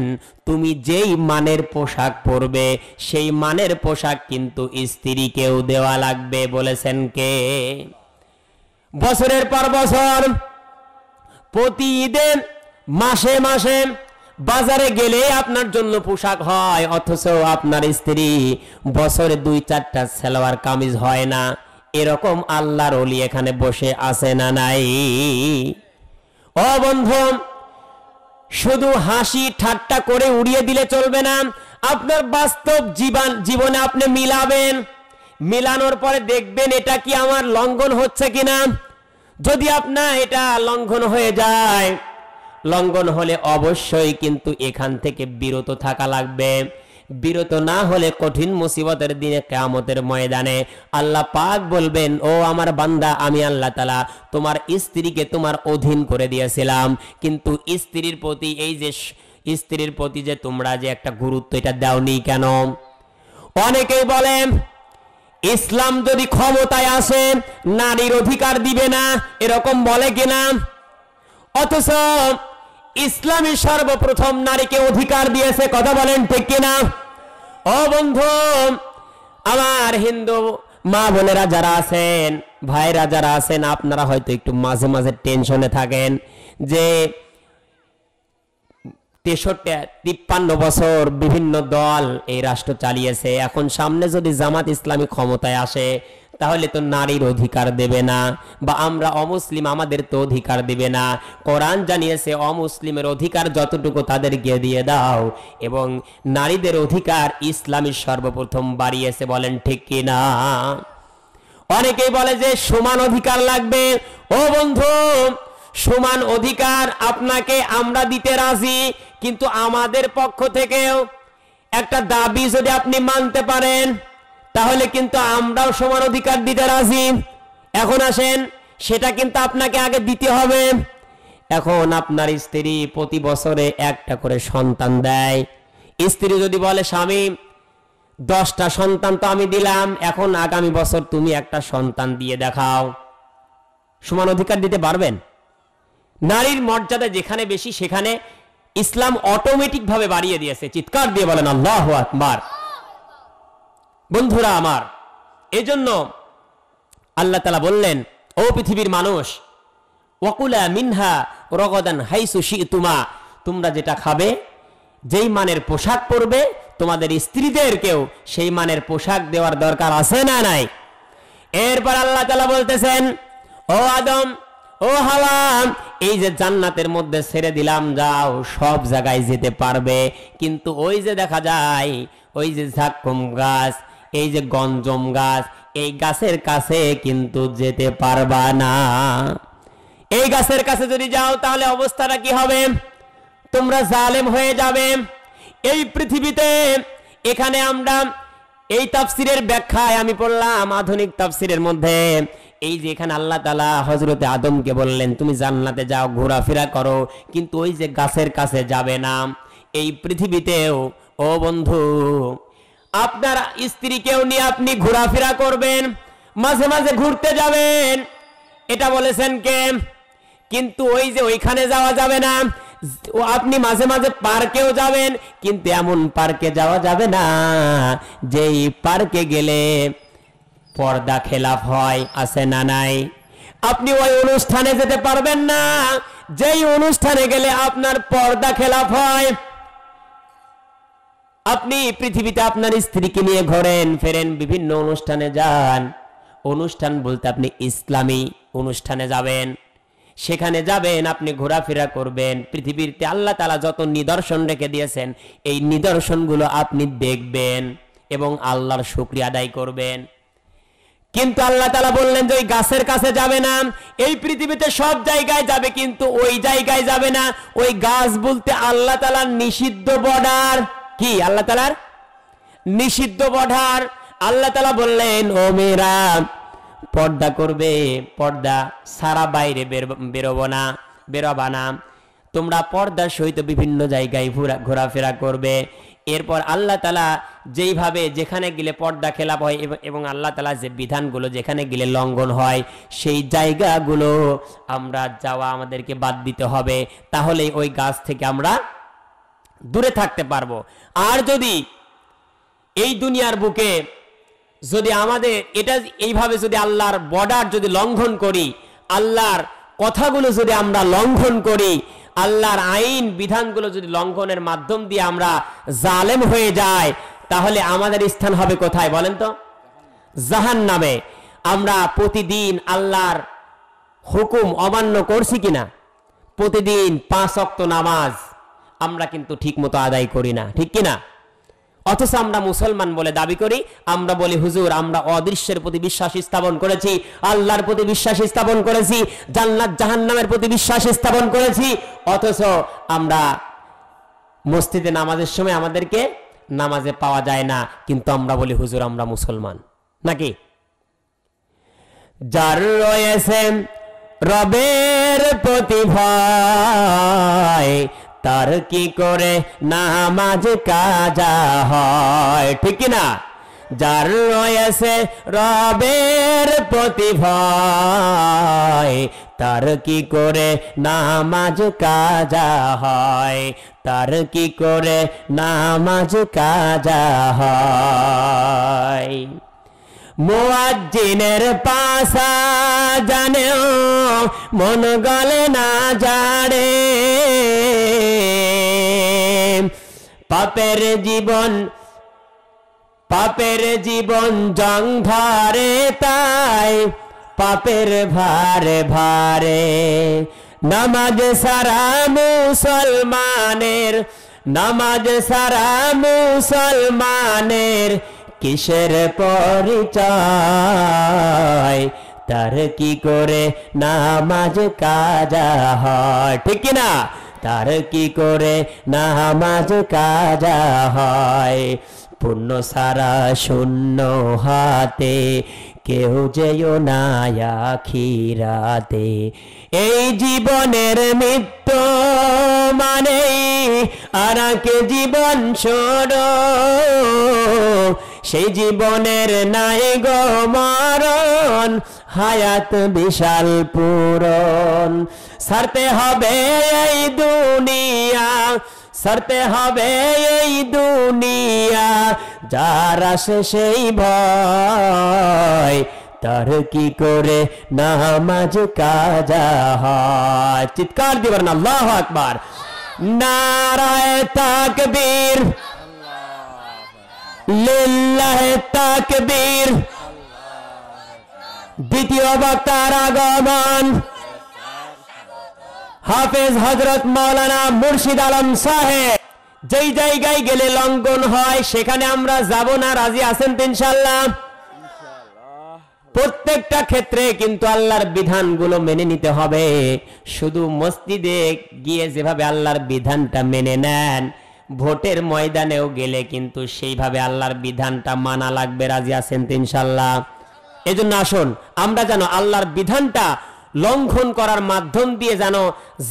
তুমি যেই মানের পোশাক পরবে সেই মানের পোশাক কিন্তু স্ত্রীকেও দেওয়া লাগবে, বলেছেন কে? বছরের পর বছর প্রতি ঈদে মাসে মাসে বাজারে গেলে আপনার জন্য পোশাক হয়, অথচ আপনার স্ত্রী বছরে 2-4টা সালোয়ার কামিজ হয় না। এরকম আল্লাহর ওলি এখানে বসে আছে না নাই? ও বন্ধু, শুধু হাসি ঠাট্টা করে উড়িয়ে দিলে চলবে না, আপনার বাস্তব জীবনে আপনি মিলাবেন, মিলানোর পরে দেখবেন এটা কি আমার লঙ্ঘন হচ্ছে কিনা। যদি আপনার এটা লঙ্ঘন হয়ে যায়, লঙ্ঘন হলে অবশ্যই কিন্তু এখান থেকে বিরত থাকা লাগবে। বিরত না হলে কঠিন মুসিবতের দিনে কিয়ামতের ময়দানে আল্লাহ পাক বলবেন ও আমার বান্দা, আমি আল্লাহ তাআলা তোমার স্ত্রীকে তোমার অধীন করে দিয়েছিলাম, কিন্তু স্ত্রীর প্রতি এই যে স্ত্রীর প্রতি যে তোমরা যে একটা গুরুত্ব এটা দাওনি কেন? অনেকেই বলে ইসলাম যদি ক্ষমতায় আসে নারীর অধিকার দিবে না, এরকম বলে কিনা? অথচ ইসলামী সর্বপ্রথম নারীকে অধিকার দিয়েছে, কথা বলেন ঠিক কিনা? ও বন্ধু আমার, হিন্দু মা বোনেরা যারা আছেন, ভাইরা যারা আছেন, আপনারা হয়তো একটু মাঝে মাঝে টেনশনে থাকেন যে 53 বছর বিভিন্ন দল এই রাষ্ট্র চালিয়েছে, এখন সামনে যদি জামাত ইসলামী ক্ষমতায় আসে তাহলে তো নারীর অধিকার দেবে না, বা আমরা অমুসলিম আমাদের তো অধিকার দিবে না। কোরআন জানিয়েছে অমুসলিমের অধিকার যতটুকু তাদেরকে দিয়ে দাও, এবং নারীদের অধিকার ইসলামী সর্বপ্রথম বাড়িয়েছে, বলেন ঠিক কিনা? অনেকেই বলে যে সমান অধিকার লাগবে। ও বন্ধু, সমান অধিকার আপনাকে আমরা দিতে রাজি, কিন্তু আমাদের পক্ষ থেকেও একটা দাবি যদি আপনি মানতে পারেন তাহলে কিন্তু আমরাও সমান অধিকার দিতে রাজি। এখন আসেন, সেটা কিন্তু আপনাকে আগে দিতে হবে। এখন আপনার স্ত্রী প্রতি বছরে একটা করে সন্তান দেয়, স্ত্রী যদি বলে স্বামী 10টা সন্তান তো আমি দিলাম, এখন আগামী বছর তুমি একটা সন্তান দিয়ে দেখাও, সমান অধিকার দিতে পারবেন? নারীর মর্যাদা যেখানে বেশি সেখানে ইসলাম অটোমেটিক ভাবে বাড়িয়ে দিয়েছে। চিৎকার দিয়ে বলেন আল্লাহু আকবার। বন্ধুরা আমার, এজন্য আল্লাহ তাআলা বললেন ও পৃথিবীর মানুষ, ওয়াকুলা মিনহা রগদান হাইসু শিতুমা, তোমরা যেটা খাবে, যেই মানের পোশাক পরবে, তোমাদের স্ত্রীদেরকেও সেই মানের পোশাক দেওয়ার দরকার আছে না নাই? এরপর আল্লাহ তাআলা বলতেছেন ও আদম, ও হাওয়া, এই যে জান্নাতের মধ্যে ছেড়ে দিলাম, যাও, সব জায়গায় যেতে পারবে, কিন্তু ওই যে দেখা যায় ওই যে জাক্কুম গাছ, এই যে গঞ্জম গাছ, এই গাছের কাছে কিন্তু যেতে পারবা না। এই গাছের কাছে যদি যাও তাহলে অবস্থাটা কি হবে? তোমরা জালেম হয়ে যাবে। এই পৃথিবীতে এখানে আমরা এই তাফসিরের ব্যাখ্যায় আমি পড়লাম আধুনিক তাফসিরের মধ্যে, এই যে এখানে আল্লাহ তাআলা হযরতে আদমকে বললেন তুমি জান্নাতে যাও, ঘোরাফেরা করো, কিন্তু ওই যে গাছের কাছে যাবে না। এই পৃথিবীতেও ও বন্ধু আপনার স্ত্রীকেও নিয়ে আপনি ঘোরাফেরা করবেন, মাঝে মাঝে ঘুরতে যাবেন, এটা বলেছেন কে? কিন্তু ওই যে ওইখানে যাওয়া যাবে না। আপনি মাঝে মাঝে পার্কেও যাবেন, কিন্তু এমন পার্কে যাওয়া যাবে না যেই পার্কে গেলে পর্দা খেলাফ হয়, আছে না নাই? আপনি ওই অনুষ্ঠানে যেতে পারবেন না যেই অনুষ্ঠানে গেলে আপনার পর্দা খেলাফ হয়। আপনি পৃথিবীতে আপনার স্ত্রীকে নিয়ে ঘোরেন ফেরেন, বিভিন্ন অনুষ্ঠানে যান। অনুষ্ঠান বলতে আপনি ইসলামী অনুষ্ঠানে যাবেন, সেখানে যাবেন, আপনি ঘোরাফেরা করবেন। পৃথিবীতে আল্লাহ তাআলা যত নিদর্শন রেখে দিয়েছেন এই নিদর্শনগুলো আপনি দেখবেন এবং আল্লাহর শুকরিয়া আদায় করবেন। কিন্তু আল্লাহ তাআলা বললেন যে ওই গাছের কাছে যাবে না। এই পৃথিবীতে সব জায়গায় যাবে কিন্তু ওই জায়গায় যাবে না। ওই গাছ বলতে আল্লাহ তাআলার নিষিদ্ধ বর্ডার। কি আল্লাহ তাআলার নিষিদ্ধ বর্ডার? আল্লাহ তাআলা বললেন ও মেয়েরা পর্দা করবে, পর্দা সারা বাইরে বেরোবা না, তোমরা পর্দার সহিত বিভিন্ন জায়গায় ঘোরাফেরা করবে। এরপর আল্লাহ তাআলা যেইভাবে যেখানে গেলে পর্দা খেলাপ হয় এবং আল্লাহ তাআলা যে বিধানগুলো যেখানে গেলে লঙ্ঘন হয় সেই জায়গাগুলো আমরা যাওয়া আমাদেরকে বাদ দিতে হবে, তাহলে ওই গাছ থেকে আমরা দূরে থাকতে পারবো। আর যদি এই দুনিয়ার বুকে যদি আমাদের এটা এইভাবে যদি আল্লাহর বর্ডার যদি লঙ্ঘন করি, আল্লাহর কথাগুলো যদি আমরা লঙ্ঘন করি, আল্লাহর আইন বিধানগুলো যদি লঙ্ঘনের মাধ্যম দিয়ে আমরা জালেম হয়ে যাই, তাহলে আমাদের স্থান হবে কোথায় বলেন তো? জাহান্নামে। আমরা প্রতিদিন আল্লাহর হুকুম অমান্য করছি কিনা? প্রতিদিন 5 ওয়াক্ত নামাজ আমরা কিন্তু ঠিক মতো আদায় করি না, ঠিক কিনা? অথচ আমরা মুসলমান বলে দাবি করি, আমরা বলি হুজুর আমরা অদৃশ্যের প্রতি বিশ্বাস স্থাপন করেছি, আল্লাহর প্রতি বিশ্বাস স্থাপন করেছি, জান্নাত জাহান্নামের প্রতি বিশ্বাস স্থাপন করেছি, অথচ আমরা মসজিদে নামাজের সময় আমাদেরকে নামাজে পাওয়া যায় না, কিন্তু আমরা বলি হুজুর আমরা মুসলমান। নাকি? যার রয়েছে রবের প্রতি ভয় তার কি করে নামাজ কাজা হয়, ঠিক না? যার রয়েছে রবের প্রতি ভয় তার কি করে নামাজ কাজা হয়, তার কি করে নামাজ কাজা হয়। মুয়াজ্জিনের পাশা জানেও মন গলে না জানে, পাপের জীবন জং ধরে তাই পাপের ভারে ভারে। নামাজ সারা মুসলমানের কিসের পরিচয়, তার কি করে নামাজ কাজা হয়, ঠিক না? তার কি করে নামাজ কাজা হয়। পুণ্য সারা শূন্য হাতে কেউ যেও না আখিরাতে। এই জীবনের মৃত্যু মানে আর এক জীবন ছোড়ো, সেই জীবনের নাই গো মরণ, হায়াত বিশাল পূরণ। ছাড়তে হবে এই দুনিয়া, ছাড়তে হবে এই দুনিয়া, যার আসে সেই ভয় তার কি করে নামাজ কাজা হয়। চিৎকার দিবেন না আল্লাহু আকবার। নারায়ে তাকবীর, লিল্লাহি তাকবীর। দ্বিতীয় বক্তার আগমন হাফেজ হযরত মাওলানা মুর্শিদ আলম সাহেব। যেই জায়গায় গেলে লঙ্ঘন হয় সেখানে আমরা যাব না, রাজি আছেন তো ইনশাআল্লাহ? প্রত্যেকটা ক্ষেত্রে কিন্তু আল্লাহর বিধানগুলো মেনে নিতে হবে। শুধু মসজিদে গিয়ে যেভাবে আল্লাহর বিধানটা মেনে নেন, ভোটের ময়দানেও গেলে কিন্তু সেইভাবে আল্লাহর বিধানটা মানা লাগবে। রাজি আছেন তো ইনশাআল্লাহ? এজন্য আসুন আমরা যেন আল্লাহর বিধানটা লঙ্ঘন করার মাধ্যম দিয়ে যেন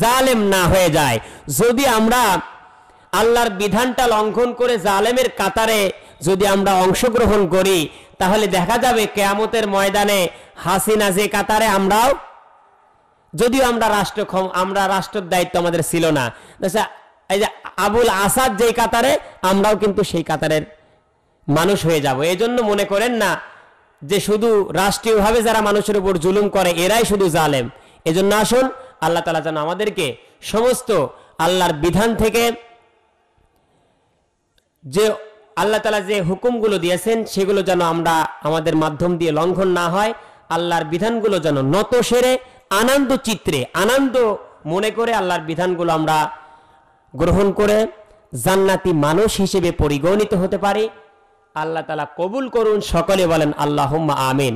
জালেম না হয়ে যায়। যদি আমরা আল্লাহর বিধানটা লঙ্ঘন করে জালেমের কাতারে যদি আমরা অংশগ্রহণ করি, তাহলে দেখা যাবে কিয়ামতের ময়দানে হাসিনা যে কাতারে, আমরাও, যদিও আমরা রাষ্ট্রের দায়িত্ব আমাদের ছিল না, এই যে আবুল আসাদ যেই কাতারে, আমরাও কিন্তু সেই কাতারের মানুষ হয়ে যাব। এই জন্য মনে করেন না যে শুধু রাষ্ট্রীয়ভাবে যারা মানুষের উপর জুলুম করে এরাই শুধু জালেম। এজন্য আসুন আল্লাহ তাআলা যেন আমাদেরকে সমস্ত আল্লাহর বিধান থেকে, যে আল্লাহ তাআলা যে হুকুমগুলো দিয়েছেন সেগুলো যেন আমরা আমাদের মাধ্যম দিয়ে লঙ্ঘন না হয়। আল্লাহর বিধানগুলো যেন নত সেরে আনন্দ চিত্রে, আনন্দ মনে করে আল্লাহর বিধানগুলো আমরা গ্রহণ করে জান্নাতি মানুষ হিসেবে পরিগণিত হতে পারি। আল্লাহ তাআলা কবুল করুন। সকলে বলেন আল্লাহুম্মা আমিন।